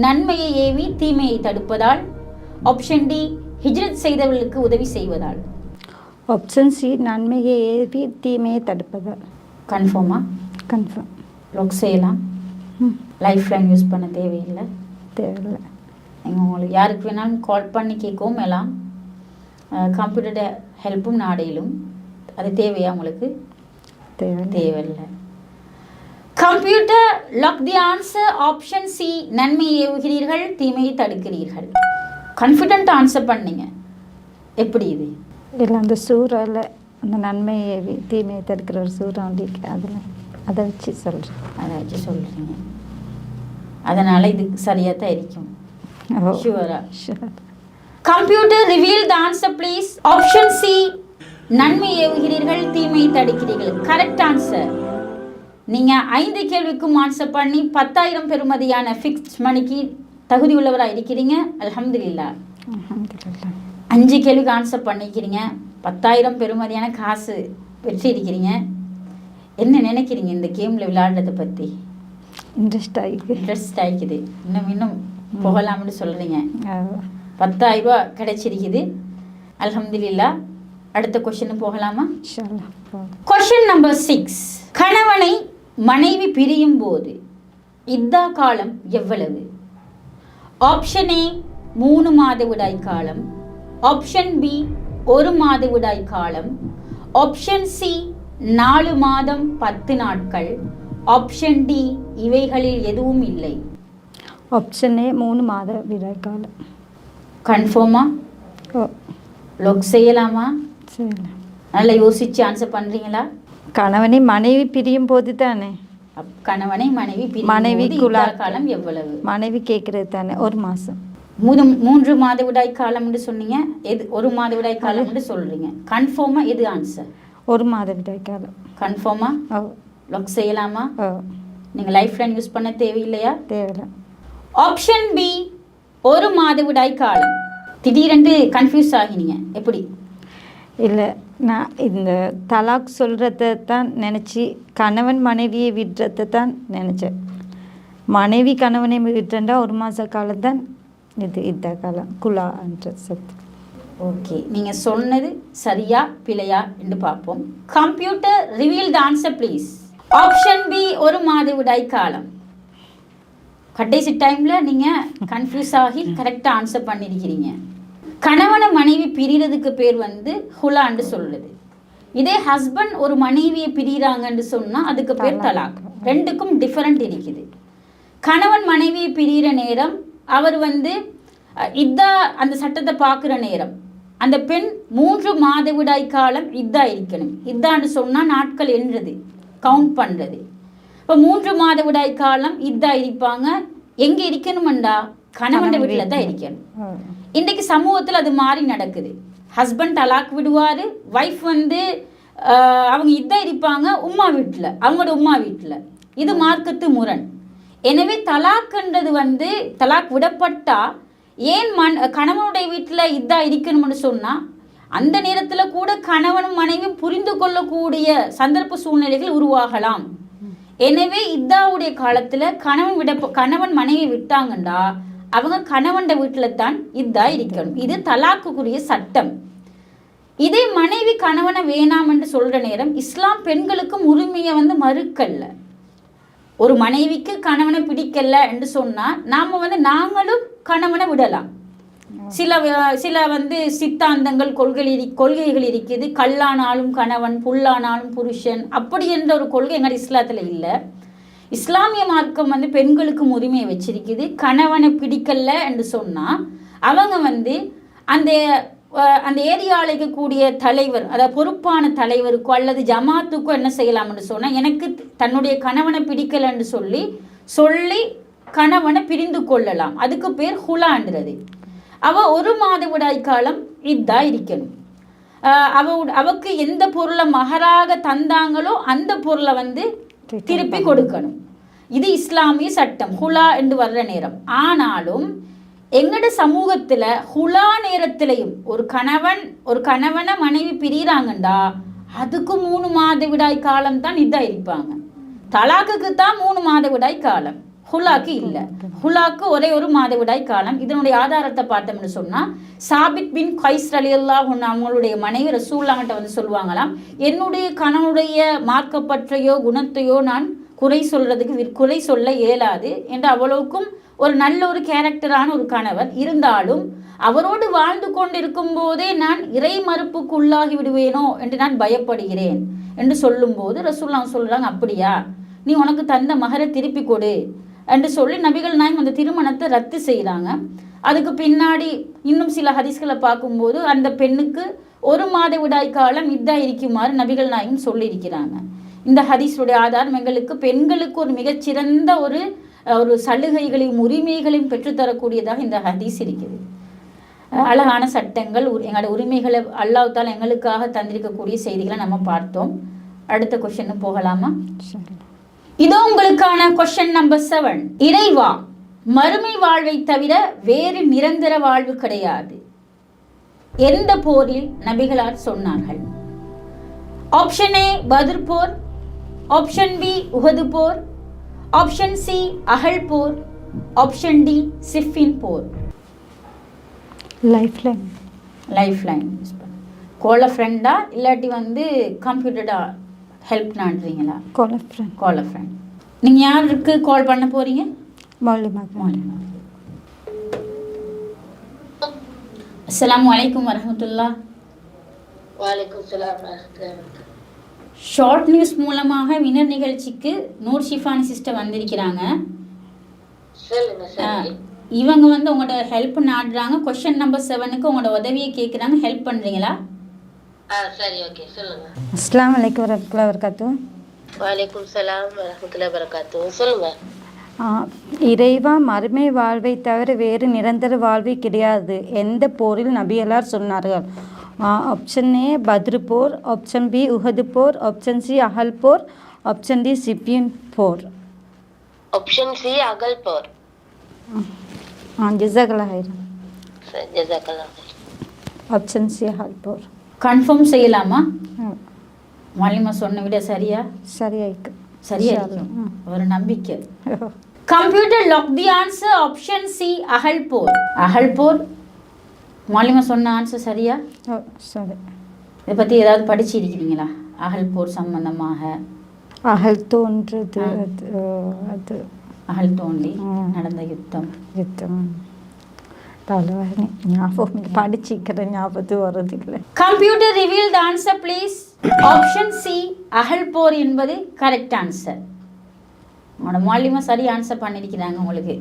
நன்மையை ஏவி தீமையை தடுப்பதால், ஆப்ஷன் டி ஹிஜ்ரத் செய்தவர்களுக்கு உதவி செய்வதால். ஆப்ஷன் சி நன்மையை ஏவி தீமையை தடுப்பதால். கன்ஃபார்மா? கன்ஃபார்ம். லாக் செய்யலாம். லைஃப் லைன் யூஸ் பண்ண தேவையில்லை. தேவையில்லை. நீங்கள் உங்களுக்கு யாருக்கு வேணாலும் கால் பண்ணி கேட்கவும் எல்லாம், கம்ப்யூட்டர் ஹெல்ப்பும் நாடையிலும். அது தேவையா உங்களுக்கு? தேவையில்லை. Computer lock the answer. Option C நன்மையை ஏவுகிறீர்கள், தீமையை தடுக்கிறீர்கள். கான்ஃபிடென்ட் ஆன்சர் பண்ணீங்க. எப்படி இது? இல்லை, அந்த சூறாவில் அந்த நன்மையை ஏவி தீமையை தடுக்கிற ஒரு சூறா அதில் அதை வச்சு சொல்கிறீங்க. அதனால் இது சரியாக தான் இருக்கும். ஷுவரா? Computer reveal the answer please. Option C நன்மை ஏவுகிறீர்கள், தீமையை தடுக்கிறீர்கள். Correct answer. நீங்கள் 5 கேள்விக்கும் ஆன்சர் பண்ணி 10,000 பெறுமதியான ஃபிக்ஸ்ட் மணிக்கு தகுதி உள்ளவராக இருக்கிறீங்க. அல்ஹம்துலில்லாஹ். 5 கேள்விக்கு ஆன்சர் பண்ணிக்கிறீங்க. 10,000 பெறுமதியான காசு வெற்றி இருக்கிறீங்க. என்ன நினைக்கிறீங்க இந்த கேமில் விளையாடுறதை பற்றி? இன்ட்ரெஸ்ட் ஆகிக்குது. இன்னும் போகலாம்னு சொல்கிறீங்க. 10,000 ரூபா கிடைச்சிருக்குது. அல்ஹம்துலில்லாஹ். அடுத்த கொஸ்டின் போகலாமா? Question number 6. கணவனை மனைவி பிரியும் போது இத்தா காலம் எவ்வளவு? ஆப்ஷன் ஏ 3 மாதவிடாய் காலம், ஆப்ஷன் பி 1 மாதவிடாய் காலம், ஆப்ஷன் சி 4 மாதம் 10 நாட்கள், ஆப்ஷன் டி இவைகளில் எதுவும் இல்லை. ஆப்ஷன் ஏ 3 மாதவிடாய் காலம். கன்ஃபார்மா? ஓ லொக் செய்யலாமா? சரி. நல்லா யோசிச்சு ஆன்சர் பண்றீங்களா? கணவனை மனைவி பிரியும் போது தானே. கணவனை மனைவி மனைவி காலம் எவ்வளவு? மனைவி கேட்கறது தானே 1 மாதம். 3 மாதவிடாய் காலம்னு சொன்னீங்க. எது 1 மாதவிடாய் காலம்னு சொல்றீங்க. கன்ஃபார்மா எது ஆன்சர்? 1 மாதவிடாய் காலம். கன்ஃபார்மா? ஓ லாக் செய்யலாமா? ஓ நீங்க லைஃப் லைன் யூஸ் பண்ண தேவையில்லையா? தேவையில்லை. ஆப்ஷன் பி 1 மாதவிடாய் காலம். திடீரென்று கன்ஃபியூஸ் ஆகினீங்க எப்படி? இல்லை, நான் இந்த தலாக் சொல்கிறத தான் நினச்சி கணவன் மனைவியை விடுறத தான் நினச்சேன். மனைவி கணவனை விட்டுறா 1 மாத காலம் தான் இது இந்த காலம் குலான்ற சத்து. ஓகே, நீங்கள் சொன்னது சரியா பிழையா என்று பார்ப்போம். Computer reveal the answer please. Option B 1 மாதவிடாய் காலம். கடைசி டைமில் நீங்கள் கன்ஃபியூஸ் ஆகி கரெக்டாக ஆன்சர் பண்ணியிருக்கிறீங்க. கணவனை மனைவி பிரிகிறதுக்கு பேர் வந்து ஹுலான்னு சொல்லுது. இதே ஹஸ்பண்ட் ஒரு மனைவியை பிரிகிறாங்கன்னு சொன்னால் அதுக்கு பேர் தலாக். ரெண்டுக்கும் டிஃபரெண்ட் இருக்குது. கணவன் மனைவியை பிரிகிற நேரம் அவர் வந்து இதா அந்த சட்டத்தை பார்க்குற நேரம் அந்த பெண் 3 மாதவிடாய் காலம் இதா இருக்கணும். இதான்னு சொன்னால் நாட்கள் எண்ணுறது, கவுண்ட் பண்ணுறது. இப்போ 3 மாதவிடாய் காலம் இதா இருப்பாங்க. எங்கே இருக்கணுமெண்டா கணவன் வீட்டில் தான் இருக்கணும். இன்றைக்கு சமூகத்தில் அது மாறி நடக்குது. ஹஸ்பண்ட் தலாக் விடுவார், ஒய்ஃப் வந்து அவங்க இதான் இருப்பாங்க உம்மா வீட்டில், அவங்களோட உம்மா வீட்டில். இது மார்க்கத்து முரண். எனவே தலாக்ன்றது வந்து தலாக் விடப்பட்டா ஏன் கணவனுடைய வீட்டில் இதா இருக்கணும்னு சொன்னால் அந்த நேரத்தில் கூட கணவனும் மனைவியும் புரிந்து கொள்ளக்கூடிய சந்தர்ப்ப சூழ்நிலைகள் உருவாகலாம். எனவே இதாவுடைய காலத்தில் கணவன் மனைவி விட்டாங்கண்டா அவங்க கணவன் வீட்டில் தான் இதா இருக்கணும். இது தலாக்குக்குரிய சட்டம். இதே மனைவி கணவனை வேணாம் என்று சொல்கிற நேரம் இஸ்லாம் பெண்களுக்கும் உரிமையை வந்து மறுக்கல்ல. ஒரு மனைவிக்கு கணவனை பிடிக்கல என்று சொன்னால் நாங்களும் கணவனை விடலாம். சில வந்து சித்தாந்தங்கள் கொள்கைகள் இருக்குது. கல்லானாலும் கணவன், புல்லானாலும் புருஷன், அப்படி என்ற ஒரு கொள்கை எங்கள் இஸ்லாத்தில் இல்லை. இஸ்லாமிய மார்க்கம் வந்து பெண்களுக்கும் உரிமையை வச்சிருக்குது. கணவனை பிடிக்கல என்று சொன்னால் அவங்க வந்து அந்த ஏரியாவில் இருக்கக்கூடிய தலைவர், அதாவது பொறுப்பான தலைவருக்கோ அல்லது ஜமாத்துக்கோ என்ன செய்யலாம்னு சொன்னால் எனக்கு தன்னுடைய கணவனை பிடிக்கலன்னு சொல்லி கணவனை பிரிந்து கொள்ளலாம். அதுக்கு பேர் ஹுலான்றது. அவள் 1 மாதவிடாய் காலம் இதா இருக்கணும். அவக்கு எந்த பொருளை மகராக தந்தாங்களோ அந்த பொருளை வந்து திருப்பி கொடுக்கணும். இது இஸ்லாமிய சட்டம் ஹுலா என்று வர்ற நேரம். ஆனாலும் எங்கட சமூகத்தில் ஹுலா நேரத்திலையும் ஒரு கணவனை மனைவி பிரிகிறாங்கண்டா அதுக்கு 3 மாதவிடாய் காலம் தான் இதா இருப்பாங்க. தலாக்குக்கு தான் 3 மாதவிடாய் காலம், ஹுலாக்கு இல்லை. ஹுலாக்கு ஒரே 1 மாதவிடாய் காலம். இதனுடைய ஆதாரத்தை பார்த்தோம்னு சொன்னால் சாபித் பின் கைஸ் ரலியல்லாஹு அன்ஹு அவங்களுடைய மனைவி ரசூலுல்லாஹ்கிட்ட வந்து சொல்லுவாங்களாம், என்னுடைய கணவனுடைய மார்க்கப்பற்றையோ குணத்தையோ நான் குறை சொல்ல இயலாது என்று. அவ்வளவுக்கும் ஒரு நல்ல ஒரு கேரக்டரான ஒரு கணவர் இருந்தாலும் அவரோடு வாழ்ந்து கொண்டிருக்கும் போதே நான் இறை மறுப்புக்கு உள்ளாகி விடுவேனோ என்று நான் பயப்படுகிறேன் என்று சொல்லும்போது ரசூலுல்லாஹ் சொல்கிறாங்க, அப்படியா, நீ உனக்கு தந்த மகரை திருப்பி கொடு என்று சொல்லி நபிகள் நாயகம் அந்த திருமணத்தை ரத்து செய்கிறாங்க. அதுக்கு பின்னாடி இன்னும் சில ஹதீஸ்களை பார்க்கும்போது அந்த பெண்ணுக்கு 1 மாதவிடாய் காலம் இதா இருக்குமாறு நபிகள் நாயகம் சொல்லியிருக்கிறாங்க. இந்த ஹதீஸுடைய ஆதாரம் எங்களுக்கு பெண்களுக்கு ஒரு மிகச்சிறந்த ஒரு சலுகைகளையும் உரிமைகளையும் பெற்றுத்தரக்கூடியதாக இந்த ஹதீஸ் இருக்குது. அழகான சட்டங்கள், எங்களோட உரிமைகளை அல்லாஹ் தஆலா எங்களுக்காக தந்திருக்கக்கூடிய செய்திகளை நம்ம பார்த்தோம். அடுத்த கொஸ்டின் போகலாமா? இதோ உங்களுக்கான கொஸ்டின் நம்பர் 7. இறைவா, மறுமை வாழ்வை தவிர வேறு நிரந்தர வாழ்வு கிடையாது. எந்த போரில் நபிகளார் சொன்னார்கள்? ஆப்ஷன் ஏ பத்ர் போர், ஆப்ஷன் பி உஹது போர், ஆப்ஷன் சி அஹல் போர், ஆப்ஷன் டி சிஃபின் போர். லைஃப் லைன் கோல ஃப்ரெண்டா இல்லாட்டி வந்து கம்ப்யூட்டர்டா ஹெல்ப் நாடுறீங்களா? கோல ஃப்ரெண்ட். நீங்கள் யாருக்கு கால் பண்ண போகிறீங்க? அஸ்ஸலாமு அலைக்கும் வரஹ்மத்துல்லாஹ். ஷார்ட் நியூஸ் மூலமாக வினர் நிகழ்ச்சிக்கு நூர் ஷிஃபானி சிஸ்டர் வந்திருக்கிறாங்க. இவங்க வந்து உங்களோட ஹெல்ப் நாடுறாங்க. கொஸ்டின் நம்பர் 7க்கு உங்களோட உதவியை கேட்குறாங்க. ஹெல்ப் பண்ணுறீங்களா? சரி, ஓகே, சொல்லுங்க. அஸ்ஸலாமு அலைக்கும் வரஹ்மத்துல்லாஹி வபரகாத்துஹு. வலைக்கும் சலாம் வரஹ்மத்துல்லாஹி வபரகாத்துஹு. சொல்லுங்க. இறைவா, மறுமை வாழ்வை தவிர வேறு நிரந்தர வாழ்வே கிடையாது. எந்த போரில் நபியலார் சொன்னார்கள்? ஆப்ஷன் ஏ பத்ரு போர், ஆப்ஷன் பி உஹது போர், ஆப்ஷன் சி அகல் போர், ஆப்ஷன் டி சிப்பியன் போர். ஆப்ஷன் சி அகல் போர். ஜஸாக்கல்லாஹ் ஹைரன். சரி, ஜஸாக்கல்லாஹ் ஹைர். ஆப்ஷன் சி அகல் போர். கன்ஃபார்ம் செய்யலாமா? மாலிமா சொன்ன விட சரியா? சரியாயிருக்கு. சரியா இருக்கும் ஒரு நம்பிக்கை. Computer lock the answer option C அகல் போர். அகல் போர். மாலிமா சொன்ன ஆன்சர் சரியா? சரி. இதை பற்றி ஏதாவது படிச்சிருக்கிறீங்களா அகல் போர் சம்பந்தமாக? அகல் தோன்றது அது அகல் தோன்றி நடந்த யுத்தம். ஞாபகம் படிச்சிக்கிற ஞாபகத்து வர்றதில்லை. Computer reveal the answer please. Option C அகல் போர் என்பது கரெக்ட் ஆன்சர். உங்களோட மாலிமா சரி ஆன்சர் பண்ணியிருக்கிறாங்க. உங்களுக்கு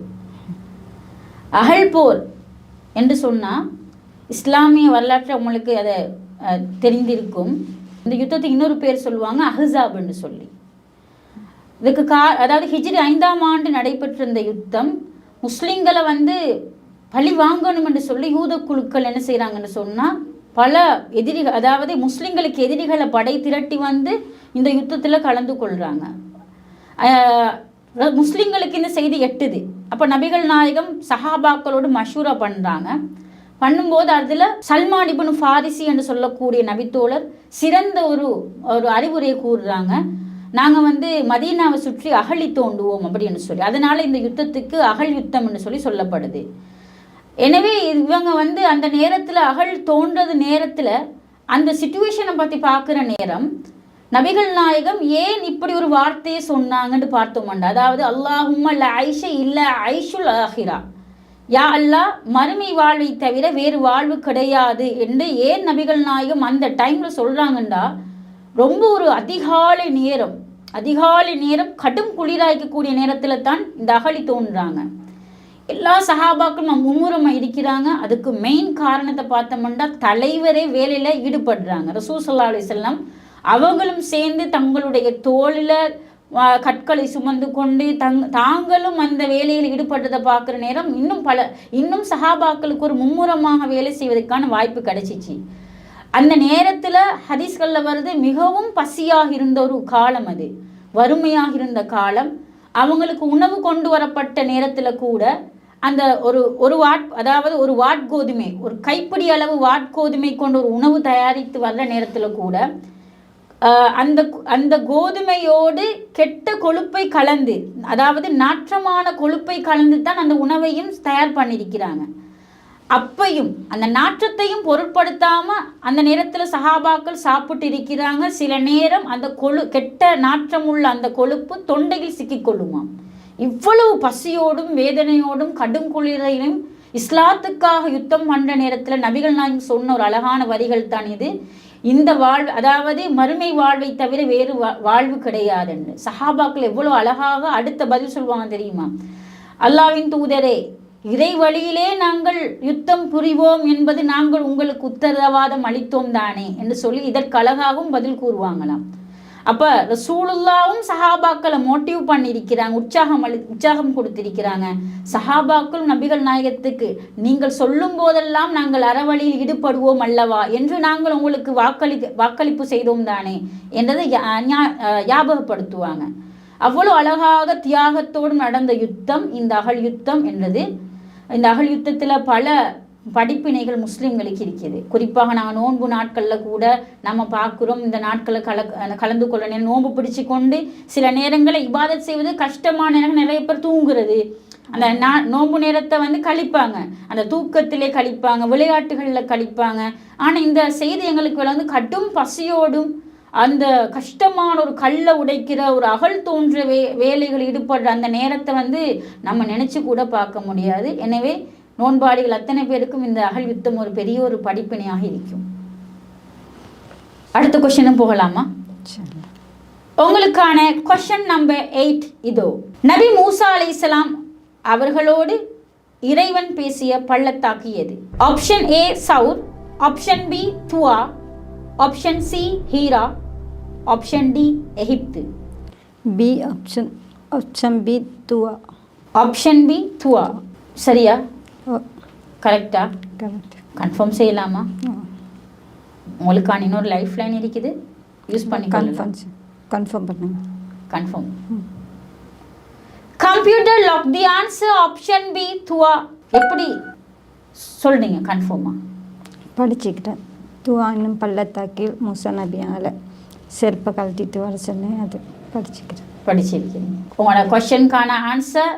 அகல் போர் என்று சொன்னால் இஸ்லாமிய வரலாற்றில் உங்களுக்கு அதை தெரிந்திருக்கும். இந்த யுத்தத்துக்கு இன்னொரு பேர் சொல்லுவாங்க அஹ்ஸாப் என்று சொல்லி. இதுக்கு அதாவது ஹிஜ்ரி 5ஆம் ஆண்டு நடைபெற்ற இந்த யுத்தம் முஸ்லீம்களை வந்து பழி வாங்கணும் என்று சொல்லி யூத குழுக்கள் என்ன செய்கிறாங்கன்னு சொன்னால் பல எதிரிகள், அதாவது முஸ்லீம்களுக்கு எதிரிகளை படை திரட்டி வந்து இந்த யுத்தத்தில் கலந்து கொள்கிறாங்க. முஸ்லீம்களுக்கு இந்த செய்தி எட்டுது. அப்போ நபிகள் நாயகம் சஹாபாக்களோடு மஷூரா பண்ணும்போது அதில் சல்மான் இப்னு ஃபாரிசி என்று சொல்லக்கூடிய நபித்தோழர் சிறந்த ஒரு அறிவுரையை கூறுறாங்க. நாங்கள் வந்து மதீனாவை சுற்றி அகழி தோண்டுவோம் அப்படின்னு சொல்லி. அதனால் இந்த யுத்தத்துக்கு அகழ் யுத்தம் என்று சொல்லி சொல்லப்படுது. எனவே இவங்க வந்து அந்த நேரத்தில் அகழ் தோன்றது நேரத்தில் அந்த சிச்சுவேஷனை பற்றி பார்க்குற நேரம் நபிகள் நாயகம் ஏன் இப்படி ஒரு வார்த்தையை சொன்னாங்கன்னு பார்த்தோம்டா. அதாவது அல்லாஹும்ம ல ஐஷ இல்ல ஐஷுல் ஆஹிரா, யா அல்லாஹ் மறுமை வாழ்வை தவிர வேறு வாழ்வு கிடையாது என்று ஏன் நபிகள் நாயகம் அந்த டைமில் சொல்கிறாங்கண்டா, ரொம்ப ஒரு அதிகாலை நேரம் கடும் குளிராய்க்கக்கூடிய நேரத்தில் தான் இந்த அகழி தோன்றுறாங்க. எல்லா சஹாபாக்களும் மும்முரமாக இருக்கிறாங்க. அதுக்கு மெயின் காரணத்தை பார்த்தோம்னா தலைவரே வேலையில் ஈடுபடுறாங்க. ரசூல் ஸல்லல்லாஹு அலைஹி வஸல்லம் அவங்களும் சேர்ந்து தங்களுடைய தோளில் கற்களை சுமந்து கொண்டு தாங்களும் அந்த வேலையில் ஈடுபட்டதை பார்க்குற நேரம் இன்னும் சஹாபாக்களுக்கு ஒரு மும்முரமாக வேலை செய்வதற்கான வாய்ப்பு கிடைச்சிச்சு. அந்த நேரத்தில் ஹதீஸ்களில் வருது மிகவும் பசியாக இருந்த ஒரு காலம், அது வறுமையாக இருந்த காலம். அவங்களுக்கு உணவு கொண்டு வரப்பட்ட நேரத்தில் கூட அந்த ஒரு வாட் கோதுமை, ஒரு கைப்பிடி அளவு வாட் கோதுமை கொண்டு ஒரு உணவு தயாரித்து வர்ற நேரத்தில் கூட அந்த கோதுமையோடு கெட்ட கொழுப்பை கலந்து, அதாவது நாற்றமான கொழுப்பை கலந்து தான் அந்த உணவையும் தயார் பண்ணியிருக்கிறாங்க. அப்பையும் அந்த நாற்றத்தையும் பொருட்படுத்தாமல் அந்த நேரத்தில் சஹாபாக்கள் சாப்பிட்டு இருக்கிறாங்க. சில நேரம் அந்த கெட்ட நாற்றமுள்ள அந்த கொழுப்பு தொண்டையில் சிக்கிக்கொள்ளுமாம். இவ்வளவு பசியோடும் வேதனையோடும் கடும் குளிரையும் இஸ்லாத்துக்காக யுத்தம் பண்ணுற நேரத்தில் நபிகள் நாயகம் சொன்ன ஒரு அழகான வரிகள் தான் இது. இந்த வாழ்வு, அதாவது மறுமை வாழ்வை தவிர வேறு வாழ்வு கிடையாதுன்னு சஹாபாக்கள் எவ்வளோ அழகாக அடுத்த பதில் சொல்லுவாங்க தெரியுமா? அல்லாஹ்வின் தூதரே, இறை வழியிலே நாங்கள் யுத்தம் புரிவோம் என்பது நாங்கள் உங்களுக்கு உத்தரவாதம் அளித்தோம் தானே என்று சொல்லி இதற்கு அழகாகவும் பதில் கூறுவாங்களாம். அப்போ ரசூலுல்லாவும் சஹாபாக்களை மோட்டிவ் பண்ணியிருக்கிறாங்க, உற்சாகம் கொடுத்திருக்கிறாங்க. சஹாபாக்களும் நபிகள் நாயகத்துக்கு நீங்கள் சொல்லும் போதெல்லாம் நாங்கள் அறவழியில் ஈடுபடுவோம் அல்லவா என்று நாங்கள் உங்களுக்கு வாக்களிப்பு செய்தோம் தானே என்றதை ஞாபகப்படுத்துவாங்க. அவ்வளோ அழகாக தியாகத்தோடு நடந்த யுத்தம் இந்த அகழ் யுத்தம் என்றது. இந்த அகழ் யுத்தத்தில் பல படிப்பினைகள் முஸ்லீம்களுக்கு இருக்குது. குறிப்பாக நாங்கள் நோன்பு நாட்களில் கூட நம்ம பார்க்குறோம். இந்த நாட்களில் கலந்து கொள்ள நோன்பு பிடிச்சி கொண்டு சில நேரங்களில் இபாதத் செய்வது கஷ்டமான நேரம் நிறைய பேர் தூங்குறது. அந்த நோன்பு நேரத்தை வந்து கழிப்பாங்க, அந்த தூக்கத்திலே கழிப்பாங்க, விளையாட்டுகளில் கழிப்பாங்க. ஆனால் இந்த செய்தி எங்களுக்கு வந்து கடும் பசியோடும் அந்த கஷ்டமான ஒரு கல்லை உடைக்கிற ஒரு அகழ் தோன்ற வேலைகள் ஈடுபடுற அந்த நேரத்தை வந்து நம்ம நினச்சி கூட பார்க்க முடியாது. எனவே நோன்பாளிகள் அத்தனை பேருக்கும் இந்த அகழ் யுத்தம் ஒரு பெரிய ஒரு படிப்பினையாக இருக்கும். அடுத்த கொஸ்டினும் போகலாமா? உங்களுக்கான கொஸ்டின் நம்பர் 8 இதோ. நபி மூசா அலைஹிஸ்ஸலாம் அவர்களோடு இறைவன் பேசிய பள்ளத்தாக்கு எது? ஆப்ஷன் ஏ சவுர், ஆப்ஷன் பி துவா, ஆப்ஷன் சி ஹீரா, ஆப்ஷன் டி எகிப்து. B option. ஆப்ஷன் பி துவா. ஆப்ஷன் பி துவா சரியா? ஓ கரெக்டா? கரெக்ட். கன்ஃபார்ம் செய்யலாமா? உங்களுக்கான இன்னொரு லைஃப் லைன் இருக்குது, யூஸ் பண்ணி கன்ஃபார்ம் பண்ணுங்க. Confirm. Computer lock the answer option B துவா. எப்படி சொல்றீங்க கன்ஃபார்மா? படிச்சுக்கிட்டேன். துவா இன்னும் பள்ளத்தாக்கில் மூசா நபியால் செருப்பை கழட்டிட்டு வர சொன்னேன், அது படிச்சுக்கிறேன். படிச்சிருக்கிறீங்க. உங்களோட கொஷனுக்கான ஆன்சர்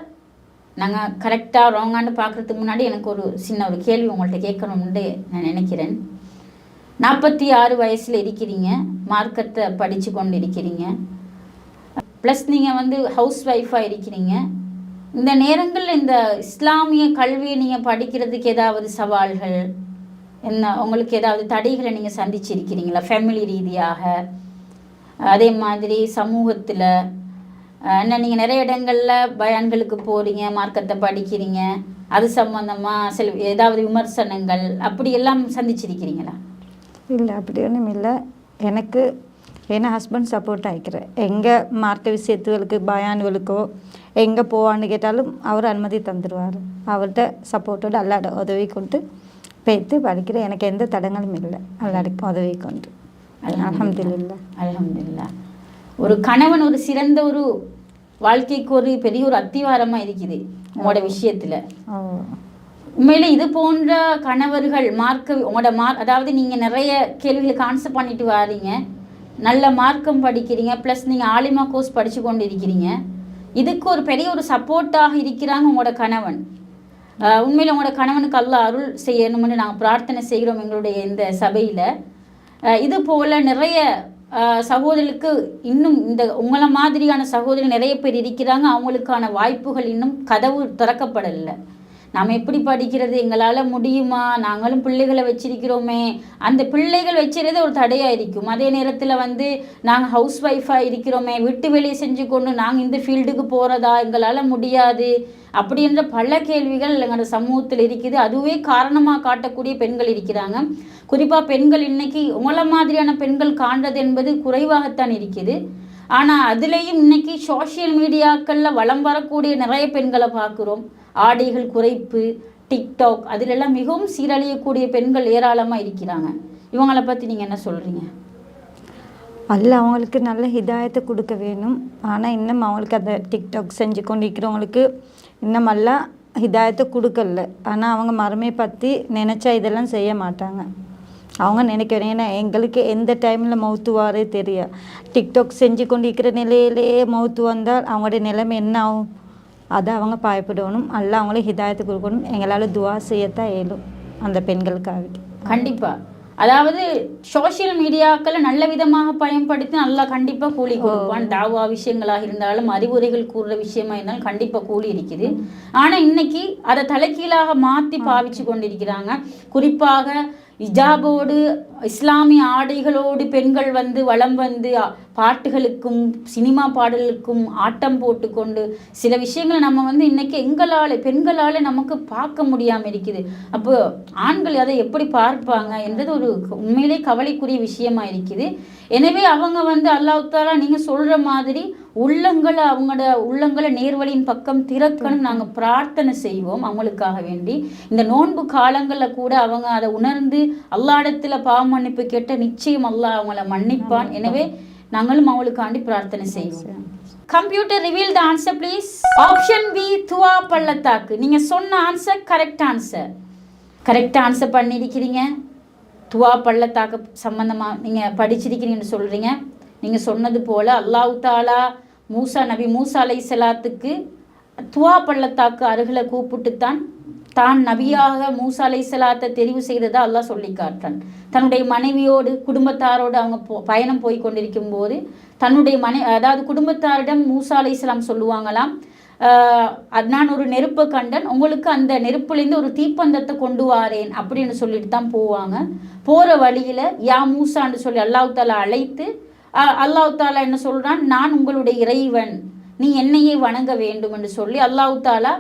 நாங்கள் கரெக்டாக ராங்கான்னு பார்க்குறதுக்கு முன்னாடி எனக்கு ஒரு சின்ன ஒரு கேள்வி உங்கள்கிட்ட கேட்கணும்னு நான் நினைக்கிறேன். 46 வயசில் இருக்கிறீங்க, மார்க்கத்தை படித்து கொண்டு இருக்கிறீங்க, ப்ளஸ் நீங்கள் வந்து ஹவுஸ் ஒய்ஃபாக இருக்கிறீங்க. இந்த நேரங்களில் இந்த இஸ்லாமிய கல்வியை நீங்கள் படிக்கிறதுக்கு ஏதாவது சவால்கள் என்ன, உங்களுக்கு ஏதாவது தடைகளை நீங்கள் சந்திச்சிருக்கிறீங்களா? ஃபேமிலி ரீதியாக, அதே மாதிரி சமூகத்தில் என்ன, நீங்கள் நிறைய இடங்களில் பயான்களுக்கு போகிறீங்க, மார்க்கத்தை படிக்கிறீங்க, அது சம்மந்தமாக சில ஏதாவது விமர்சனங்கள் அப்படி எல்லாம் சந்திச்சிருக்கிறீங்களா? இல்லை, அப்படி ஒன்றும் இல்லை. எனக்கு என் ஹஸ்பண்ட் சப்போர்ட் ஆகிக்கிறேன். எங்கே மார்க்க விஷயத்துகளுக்கு பயான்களுக்கோ எங்கே போவான்னு கேட்டாலும் அவர் அனுமதி தந்துடுவார். அவர்கிட்ட சப்போர்ட்டோடு அல்லாட உதவி கொண்டு பேத்து படிக்கிறேன். எனக்கு எந்த தடங்களும் இல்லை, அல்லாட உதவி கொண்டு. அல்ஹம்துலில்லாஹ். அல்ஹம்துலில்லாஹ். ஒரு கணவன் ஒரு சிறந்த ஒரு வாழ்க்கைக்கு ஒரு பெரிய ஒரு அத்திவாரமாக இருக்குது உங்களோட விஷயத்தில். உண்மையில இது போன்ற கணவர்கள் உங்களோட அதாவது நீங்கள் நிறைய கேள்விகளுக்கு ஆன்சர் பண்ணிட்டு வாரீங்க, நல்ல மார்க்கம் படிக்கிறீங்க, ப்ளஸ் நீங்கள் ஆலிமா கோர்ஸ் படித்து கொண்டு இருக்கிறீங்க. இதுக்கு ஒரு பெரிய ஒரு சப்போர்ட்டாக இருக்கிறாங்க உங்களோட கணவன். உண்மையில் உங்களோட கணவனுக்கு அல்லாஹ் அருள் செய்யணும்னு நாங்கள் பிரார்த்தனை செய்கிறோம் எங்களுடைய இந்த சபையில். இது போல் நிறைய சகோதரர்களுக்கு இன்னும் இந்த உங்களை மாதிரியான சகோதரர்கள் நிறைய பேர் இருக்கிறாங்க. அவங்களுக்கான வாய்ப்புகள் இன்னும் கதவு திறக்கப்படலை. நாம் எப்படி படிக்கிறது, எங்களால் முடியுமா, நாங்களும் பிள்ளைகளை வச்சிருக்கிறோமே, அந்த பிள்ளைகள் வச்சுருதே ஒரு தடையாக இருக்கும். அதே நேரத்தில் வந்து நாங்கள் ஹவுஸ் ஒய்ஃபாக இருக்கிறோமே, விட்டு வேலையை செஞ்சு கொண்டு நாங்கள் இந்த ஃபீல்டுக்கு போகிறதா, எங்களால் முடியாது அப்படின்ற பல கேள்விகள் எங்களோட சமூகத்தில் இருக்குது. அதுவே காரணமாக காட்டக்கூடிய பெண்கள் இருக்கிறாங்க. குறிப்பாக பெண்கள் இன்னைக்கு உங்களை மாதிரியான பெண்கள் காண்றது என்பது குறைவாகத்தான் இருக்குது. ஆனால் அதுலேயும் இன்னைக்கு சோஷியல் மீடியாக்களில் வலம் வரக்கூடிய நிறைய பெண்களை பார்க்குறோம். ஆடைகள் குறைப்பு, டிக்டாக் அதிலெல்லாம் மிகவும் சீரழியக்கூடிய பெண்கள் ஏராளமாக இருக்கிறாங்க. இவங்களை பற்றி நீங்கள் என்ன சொல்கிறீங்க? அல்லாஹ் அவங்களுக்கு நல்ல ஹிதாயத்தை கொடுக்க வேணும். ஆனால் இன்னும் அவங்களுக்கு அந்த டிக்டாக் செஞ்சு கொண்டு இருக்கிறவங்களுக்கு இன்னும் எல்லாம் ஹிதாயத்தை கொடுக்கல. ஆனால் அவங்க மறுமையை பற்றி நினச்சா இதெல்லாம் செய்ய மாட்டாங்க. அவங்க நினைக்கிறேன், ஏன்னா எங்களுக்கு எந்த டைமில் மவுத்து வாரே தெரியும். டிக்டாக் செஞ்சு கொண்டு இருக்கிற நிலையிலேயே மவுத்து வந்தால் அவங்களுடைய நிலைமை என்ன ஆகும், அதை அவங்க பயப்படணும். அல்லாஹ் அவங்களே ஹிதாயத்தை கொடுக்கணும். எங்களால் துவா செய்யத்தான் இயலும் அந்த பெண்களுக்காக. கண்டிப்பாக. அதாவது சோஷியல் மீடியாக்களை நல்ல விதமாக பயன்படுத்தி நல்லா கண்டிப்பாக கூலி கொடுப்பான். தாவா விஷயங்களாக இருந்தாலும், அறிவுரைகள் கூறுற விஷயமா இருந்தாலும் கண்டிப்பாக கூலி இருக்குது. ஆனால் இன்னைக்கு அதை தலைகீழாக மாற்றி பாவிச்சு கொண்டிருக்கிறாங்க. குறிப்பாக இஜாபோடு இஸ்லாமிய ஆடைகளோடு பெண்கள் வந்து வலம் வந்து பாட்டுகளுக்கும் சினிமா பாடலுக்கும் ஆட்டம் போட்டுக்கொண்டு சில விஷயங்களை நம்ம வந்து இன்னைக்கு பெண்களால் நமக்கு பார்க்க முடியாமல் இருக்குது. அப்போ ஆண்கள் அதை எப்படி பார்ப்பாங்க என்றது ஒரு உண்மையிலே கவலைக்குரிய விஷயமா இருக்குது. எனவே அவங்க வந்து அல்லாஹ் தஆலா நீங்கள் சொல்கிற மாதிரி அவங்களோட உள்ளங்களை நேர்வழியின் பக்கம் திறக்கணும். நாங்கள் பிரார்த்தனை செய்வோம் அவங்களுக்காக வேண்டி. இந்த நோன்பு காலங்களில் கூட அவங்க அதை உணர்ந்து அல்லாஹ்விடத்தில் பாவ மன்னிப்பு கேட்ட நிச்சயம் அல்லாஹ் அவங்கள மன்னிப்பான். எனவே நாங்களும் அவங்களுக்காண்டி பிரார்த்தனை செய்வோம். Computer reveal the answer please. Option B துவா பள்ளத்தாக்கு. நீங்கள் சொன்ன ஆன்சர் கரெக்ட் ஆன்சர். கரெக்டாக ஆன்சர் பண்ணியிருக்கிறீங்க. துவா பள்ளத்தாக்கு சம்பந்தமாக நீங்கள் படிச்சிருக்கிறீங்கன்னு சொல்கிறீங்க. நீங்கள் சொன்னது போல் அல்லாஹ் தஆலா நபி மூசா அலைஹிஸ்ஸலாத்துக்கு துவா பள்ளத்தாக்கு அருகில் கூப்பிட்டுத்தான் தான் நபியாக மூசா அலைஹிஸ்ஸலாத்தை தெரிவு செய்ததா அல்லாஹ் சொல்லி காட்டான். தன்னுடைய மனைவியோடு குடும்பத்தாரோடு அவங்க பயணம் போய் கொண்டிருக்கும் போது தன்னுடைய அதாவது குடும்பத்தாரிடம் மூசா அலைஹிஸ்ஸலாம் சொல்லுவாங்களாம், நான் ஒரு நெருப்பை கண்டன், உங்களுக்கு அந்த நெருப்புலேருந்து ஒரு தீப்பந்தத்தை கொண்டு வாரேன் அப்படின்னு சொல்லிட்டு தான் போவாங்க. போகிற வழியில் யா மூசான்னு சொல்லி அல்லாஹ் தஆலா அழைத்து அல்லாஹ் தஆலா என்ன சொல்கிறான், நான் உங்களுடைய இறைவன், நீ என்னையே வணங்க வேண்டும் என்று சொல்லி அல்லாஹ் தஆலா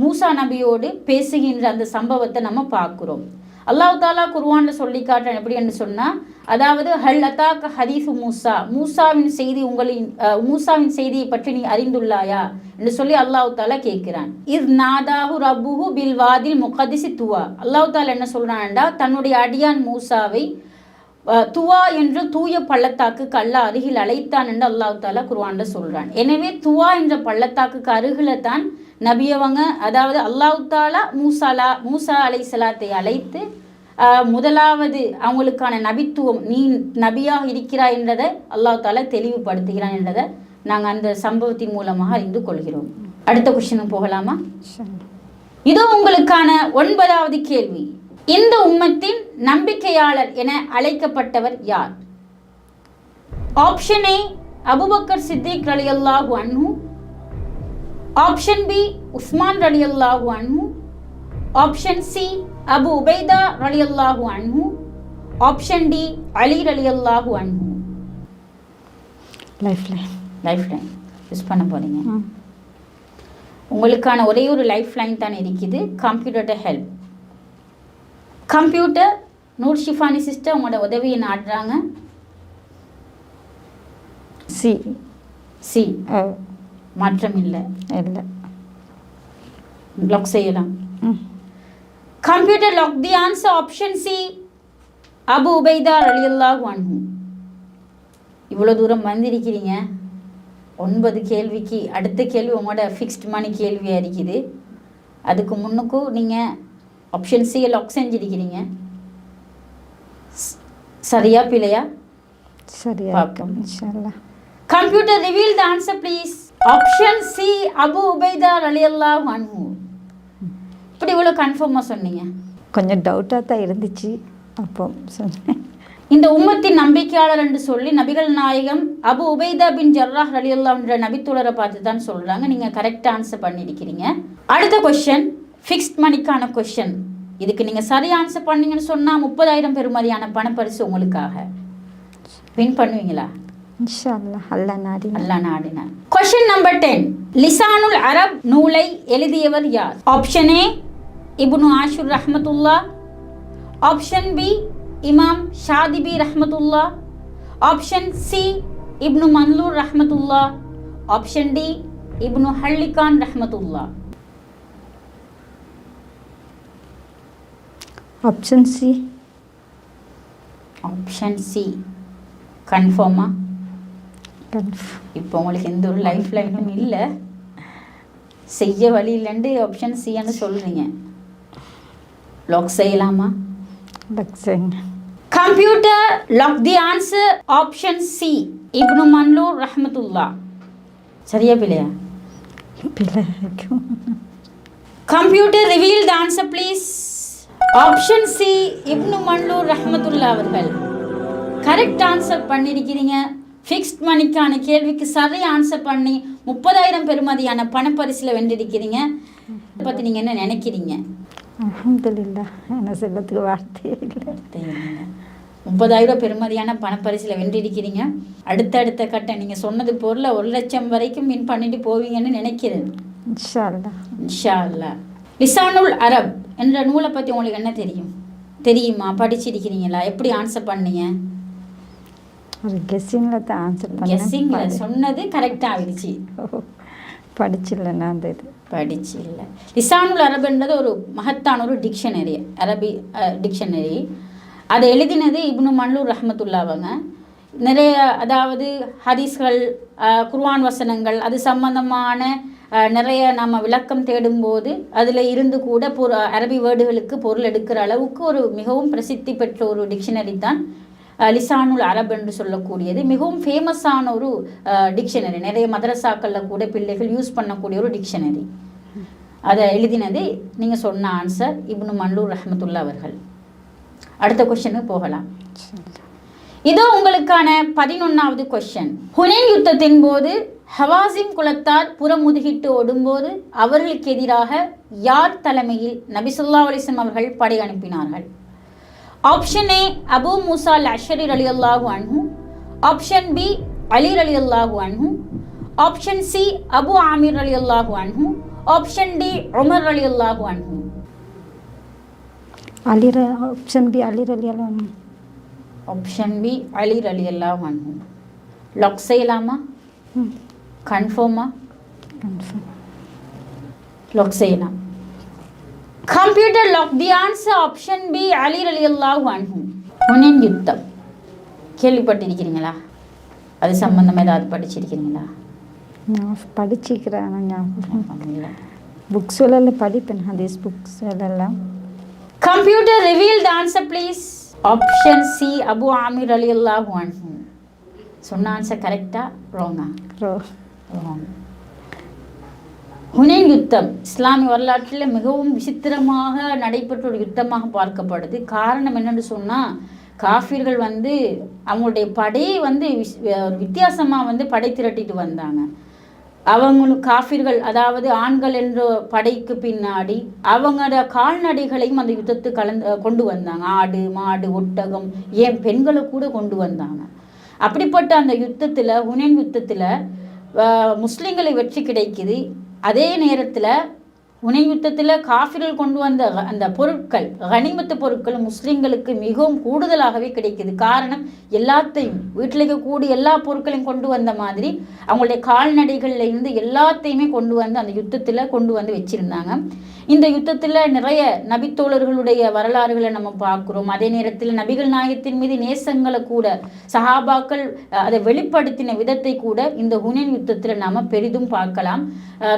மூசா நபியோடு பேசுகின்ற அந்த சம்பவத்தை நம்ம பார்க்குறோம். அல்லாஹ் தாலா குர்ஆன்ல சொல்லி காட்டுறான் எப்படி என்று சொன்னால், அதாவது ஹல் அத்தாக்க ஹதீஃபு மூசா, மூசாவின் செய்தியை பற்றி நீ அறிந்துள்ளாயா என்று சொல்லி அல்லாஹ் தாலா கேட்கிறான். இஸ் நாதாஹு ரப்புஹு பில் வாதில் முகதிசி துவா. அல்லாஹ் தாலா என்ன சொல்றான்டா, தன்னுடைய அடியான் மூசாவை துவா என்று தூய பள்ளத்தாக்குக்கு அல்லாஹ் அருகில் அழைத்தான் என்று அல்லாஹ் தாலா குர்ஆன்ல சொல்றான். எனவே துவா என்ற பள்ளத்தாக்குக்கு அருகில தான் நபியவங்க, அதாவது அல்லாஹ் தாலா மூசா அலைஹிஸ்ஸலாத்தை அழைத்து முதலாவது அவங்களுக்கான நபித்துவம், நீ நபியாக இருக்கிறாய் என்றதை அல்லாஹ் தாலா தெளிவுபடுத்துகிறான் என்றதை நாங்கள் அந்த சம்பவத்தின் மூலமாக அறிந்து கொள்கிறோம். அடுத்த கொஸ்டினுக்கு போகலாமா? இதோ உங்களுக்கான 9வது கேள்வி. இந்த உம்மத்தின் நம்பிக்கையாளர் என அழைக்கப்பட்டவர் யார்? ஆப்ஷன் ஏ அபூபக்கர் சித்திக் ரலியல்லாஹு அன்ஹு, ஆப்ஷன் பி உஸ்மான் ரலியல்லாஹு அன்ஹு, ஆப்ஷன் சி அபு உபைதா ரலியல்லாஹு அன்ஹு, ஆப்ஷன் டி அலி ரலியல்லாஹு அன்ஹு. லைஃப் லைன் யூஸ் பண்ண போறீங்க. உங்களுக்கான ஒரே ஒரு லைஃப் லைன் தான் இருக்குது, கம்ப்யூட்டர்ட help. Computer Noor Shifani sister உங்களோட உதவியை நாடுறாங்க. சி மாற்றம் இல்லை, லாக் செய்யலாம். Computer lock the answer option C Abu Ubaidah ரலியல்லாஹு அன்ஹு. இவ்வளோ தூரம் வந்திருக்கிறீங்க. 9 கேள்விக்கு அடுத்த கேள்வி உங்களோட ஃபிக்ஸ்ட் மணி கேள்வியாக இருக்குது. அதுக்கு முன்னுக்கும் நீங்கள் ஆப்ஷன் சியை லாக் செஞ்சிருக்கிறீங்க. சரியா பிழையா? சரியா பார்ப்போம் இன்ஷாஅல்லாஹ். Computer reveal the answer please. Option C Abu Ubaidah ரலியல்லாஹு அன்ஹு. இப்படி இவ்வளோ கன்ஃபார்மாக சொன்னீங்க? கொஞ்சம் டவுட்டாக தான் இருந்துச்சு, அப்போ சொன்னேன். இந்த உம்மத்தின் நம்பிக்கையாளர் என்று சொல்லி நபிகள் நாயகம் அபு உபைதா பின் ஜர்ராஹ் ரலியல்லாஹு என்ற நபித்தோழரை பார்த்து தான் சொல்கிறாங்க. நீங்கள் கரெக்டாக ஆன்சர் பண்ணியிருக்கிறீங்க. அடுத்த கொஸ்டின் ஃபிக்ஸ்ட் மணிக்கான கொஸ்டின். இதுக்கு நீங்கள் சரி ஆன்சர் பண்ணீங்கன்னு சொன்னால் 30,000 பெறுமதியான பணப்பரிசு உங்களுக்காக. வின் பண்ணுவீங்களா? இன்ஷாஅல்லாஹ், அல்லாஹ் நாடினா. Question number 10. லிசானுல் அரப் நூலை எழுதியவர் யார்? ஆப்ஷன் ஏ இப்னு ஆஷுர் ரஹ்மத்துல்லா, ஆப்ஷன் பி இமாம் ஷாதிபி ரஹ்மத்துல்லா, ஆப்ஷன் சி இப்னு மன்லூர் ரஹ்மத்துல்லா, ஆப்ஷன் டி இப்னு ஹல்லிகான் ரஹ்மத்துல்லா. ஆப்ஷன் சி கன்ஃபார்மா? இப்போ உங்களுக்கு எந்த ஒரு லைஃப் லைனும் இல்லை, செய்ய வழி இல்லைன்னு ஆப்ஷன் சின்னு சொல்கிறீங்க. லாக் செய்யலாமா? Computer lock the answer option C Ibn Manzur ரஹ்மத்துல்லா. சரியா பிள்ளையா? Computer reveal the answer please. Option C Ibn Manzur ரஹ்மத்துல்லா அவர்கள் கரெக்ட் ஆன்சர் பண்ணியிருக்கிறீங்க. ஃபிக்ஸ்ட் மணிக்கான கேள்விக்கு சரி ஆன்சர் பண்ணி 30,000 பெறுமதியான பணப்பரிசில் வென்றிருக்கிறீங்க. இதை பற்றி நீங்கள் என்ன நினைக்கிறீங்க? அல்ஹம்துலில்லாஹ், என்ன சொல்லத்துக்கு வார்த்தையே இல்லை. 30,000 பெறுமதியான பணப்பரிசில் வென்றிருக்கிறீங்க. அடுத்த கட்டம் நீங்கள் சொன்னது பொருள் 1,00,000 வரைக்கும் வின் பண்ணிட்டு போவீங்கன்னு நினைக்கிறேன். இன்ஷா அல்லாஹ். லிசானுல் அரப் என்ற நூலை பற்றி உங்களுக்கு என்ன தெரியுமா? படிச்சிருக்கிறீங்களா? எப்படி ஆன்சர் பண்ணீங்க? ஒரு கெஸ்ஸிங்கில் தான் ஆன்சர் பண்ணேன். கெஸ்ஸிங்கில் சொன்னது கரெக்டாக ஆகிடுச்சு. படிச்சில்லை, நான் அந்த இது படிச்சில்லை. லிசானுல் அரபுன்றது ஒரு மகத்தான ஒரு டிக்ஷனரி, அரபி டிக்ஷனரி. அதை எழுதினது இப்னு மன்லூர் ரஹ்மத்துல்லா அவங்க. நிறைய, அதாவது ஹதீஸ்கள், குர்ஆன் வசனங்கள், அது சம்பந்தமான நிறைய நம்ம விளக்கம் தேடும்போது அதில் இருந்து கூட அரபி வேர்டுகளுக்கு பொருள் எடுக்கிற அளவுக்கு ஒரு மிகவும் பிரசித்தி பெற்ற ஒரு டிக்ஷனரி தான் லிசானுல் அரப் என்று சொல்லக்கூடியது. மிகவும் ஃபேமஸான ஒரு டிக்ஷனரி. நிறைய மதரசாக்களில் கூட பிள்ளைகள் யூஸ் பண்ணக்கூடிய ஒரு டிக்ஷனரி. அதை எழுதினது நீங்கள் சொன்ன ஆன்சர் இப்னு மன்லூர் ரஹ்மத்துல்லா அவர்கள். அடுத்த கொஸ்டினுக்கு போகலாம். இதோ உங்களுக்கான 11வது கொஸ்டின். ஹுனைன் யுத்தத்தின் போது ஹவாசிம் குலத்தார் புறமுதுகிட்டு ஓடும்போது அவர்களுக்கு எதிராக யார் தலைமையில் நபி ஸல்லல்லாஹு அலைஹி வஸல்லம் அவர்கள் படை அனுப்பினார்கள்? ஆப்ஷன் ஏ அபு மூசா அல் அஷரி ரலியல்லாஹு அன்ஹு, ஆப்ஷன் பி அலி ரலியல்லாஹு அன்ஹு, ஆப்ஷன் சி அபு ஆமிர் ரலியல்லாஹு அன்ஹு, ஆப்ஷன் டி உமர் ரலியல்லாஹு அன்ஹு. ஆப்ஷன் பி அலி ரலியல்லாஹு அன்ஹு. ஆப்ஷன் பி அலி ரலியல்லாஹு அன்ஹு. லாக் செய்யலாமா? கன்ஃபார்மா? கன்ஃபார்ம். லாக் செய்யலாம். Computer lock the answer option B Ali ரலியல்லாஹு அன்ஹு. ஹுனைன் யுத்தம் கேள்விப்பட்டிருக்கிறீங்களா? அது சம்பந்தமாக ஏதாவது படிச்சிருக்கிறீங்களா? நான் படிச்சிக்கிறேன். ஞாபகம் இல்லை. புக்ஸ் எல்லாம் படிப்பேன், ஹதீஸ் புக்ஸ் எல்லாம். Computer reveal the answer please. Option C Abu Aamir ரலியல்லாஹு அன்ஹு. சொன்ன ஆன்சர் கரெக்டா ராங்கா? ராங். ஹுனைன் யுத்தம் இஸ்லாமிய வரலாற்றில் மிகவும் விசித்திரமாக நடைபெற்ற ஒரு யுத்தமாக பார்க்கப்படுது. காரணம் என்னன்னு சொன்னால், காஃபிர்கள் வந்து அவங்களுடைய படையை வந்து வித்தியாசமாக வந்து படை திரட்டிட்டு வந்தாங்க. அவங்களுக்கு காஃபிர்கள், அதாவது ஆண்கள் என்ற படைக்கு பின்னாடி அவங்களோட கால்நடைகளையும் அந்த யுத்தத்துக்கு கொண்டு வந்தாங்க. ஆடு, மாடு, ஒட்டகம், ஏன் பெண்களை கூட கொண்டு வந்தாங்க. அப்படிப்பட்ட அந்த யுத்தத்தில், ஹுனைன் யுத்தத்தில் முஸ்லீம்களை வெற்றி கிடைக்குது. அதே நேரத்தில் ஹுனைன் யுத்தத்தில் காஃபிர்கள் கொண்டு வந்த அந்த பொருட்கள், கனிமத்து பொருட்கள் முஸ்லீம்களுக்கு மிகவும் கூடுதலாகவே கிடைக்குது. காரணம், எல்லாத்தையும் வீட்டில் இருக்கக்கூடிய எல்லா பொருட்களையும் கொண்டு வந்த மாதிரி அவங்களுடைய கால்நடைகளில் இருந்து எல்லாத்தையுமே கொண்டு வந்து அந்த யுத்தத்தில் கொண்டு வந்து வச்சுருந்தாங்க. இந்த யுத்தத்தில் நிறைய நபித்தோழர்களுடைய வரலாறுகளை நம்ம பார்க்குறோம். அதே நேரத்தில் நபிகள் நாயகத்தின் மீது நேசங்களை கூட, சஹாபாக்கள் அதை வெளிப்படுத்தின விதத்தை கூட இந்த ஹுனைன் யுத்தத்தில் நாம் பெரிதும் பார்க்கலாம்.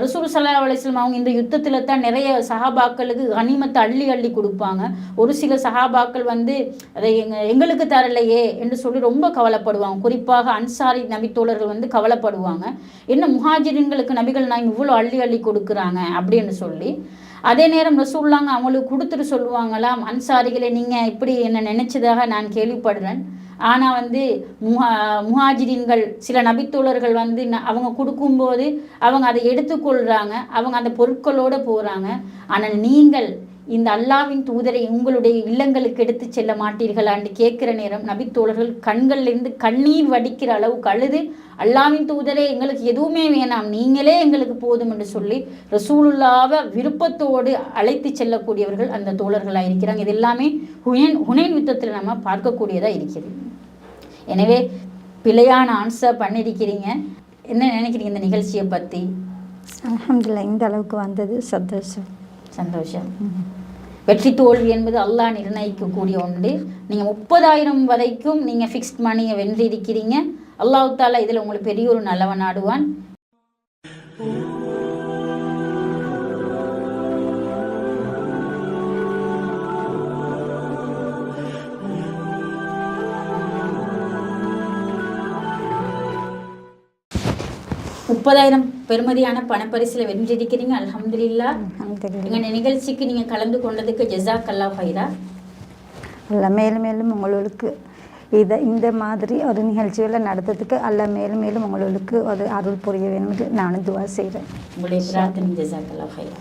ரசூல் ஸல்லல்லாஹு அலைஹி வஸல்லம் அவங்க இந்த யுத்தத்தில் தான் நிறைய சஹாபாக்களுக்கு கனிமத்தை அள்ளி அள்ளி கொடுப்பாங்க. ஒரு சில சஹாபாக்கள் வந்து அதை எங்களுக்கு தரலையே என்று சொல்லி ரொம்ப கவலைப்படுவாங்க. குறிப்பாக அன்சாரி நபித்தோழர்கள் வந்து கவலைப்படுவாங்க, என்ன முஹாஜிரின்களுக்கு நபிகள் நாயகம் இவ்வளோ அள்ளி அள்ளி கொடுக்குறாங்க அப்படின்னு சொல்லி. அதே நேரம் ரசூலுல்லாஹ் அவங்களுக்கு கொடுத்துட்டு சொல்லுவாங்களாம், அன்சாரிகளை நீங்கள் இப்படி என்ன நினைச்சதாக நான் கேள்விப்படுறேன். ஆனால் வந்து முஹாஜிரின்கள் சில நபித்தோழர்கள் வந்து அவங்க கொடுக்கும்போது அவங்க அதை எடுத்துக்கொள்கிறாங்க, அவங்க அந்த பொருட்களோடு போகிறாங்க. ஆனால் நீங்கள் இந்த அல்லாவின் தூதரை உங்களுடைய இல்லங்களுக்கு எடுத்து செல்ல மாட்டீர்களான்னு கேட்குற நேரம் நபித்தோழர்கள் கண்கள்லேருந்து கண்ணீர் வடிக்கிற அளவுக்கு அழுது, அல்லாவின் தூதரே எங்களுக்கு எதுவுமே வேணாம், நீங்களே எங்களுக்கு போதும் என்று சொல்லி ரசூலுல்லாவை விருப்பத்தோடு அழைத்து செல்லக்கூடியவர்கள் அந்த தோழர்களாக இருக்கிறாங்க. இது எல்லாமே ஹுனைன் யுத்தத்தில் நம்ம பார்க்கக்கூடியதாக இருக்கிறது. எனவே பிழையான ஆன்சர் பண்ணியிருக்கிறீங்க. என்ன நினைக்கிறீங்க இந்த நிகழ்ச்சியை பற்றி? அல்ஹம்துலில்லாஹ், இந்த அளவுக்கு வந்தது சந்தோஷம். சந்தோஷம். வெற்றி தோல்வி என்பது அல்லாஹ் நிர்ணயிக்கக்கூடிய ஒன்று. நீங்கள் 30,000 வரைக்கும் நீங்கள் ஃபிக்ஸ்ட் மணியை வென்றிருக்கிறீங்க. அல்லாஹ் தாலா இதில் உங்களுக்கு பெரிய ஒரு நல்லவன் ஆடுவான். $30,000 பெருமதியான பணப்பரிசில் வென்றிருக்கிறீங்க. அல்ஹம்துலில்லாஹ். எங்கள் நிகழ்ச்சிக்கு நீங்கள் கலந்து கொண்டதுக்கு ஜஸாக்கல்லாஹ் ஹைரா. அல்ல மேலும் மேலும் உங்களுக்கு இந்த மாதிரி ஒரு நிகழ்ச்சிகளை நடத்துறதுக்கு அல்ல மேலும் மேலும் உங்களுக்கு ஒரு அருள் புரிய வேண்டும் என்று நானும் துவா செய்கிறேன். உங்களுடைய பிரார்த்தனை ஜஸாக்கல்லாஹ் ஹைரா.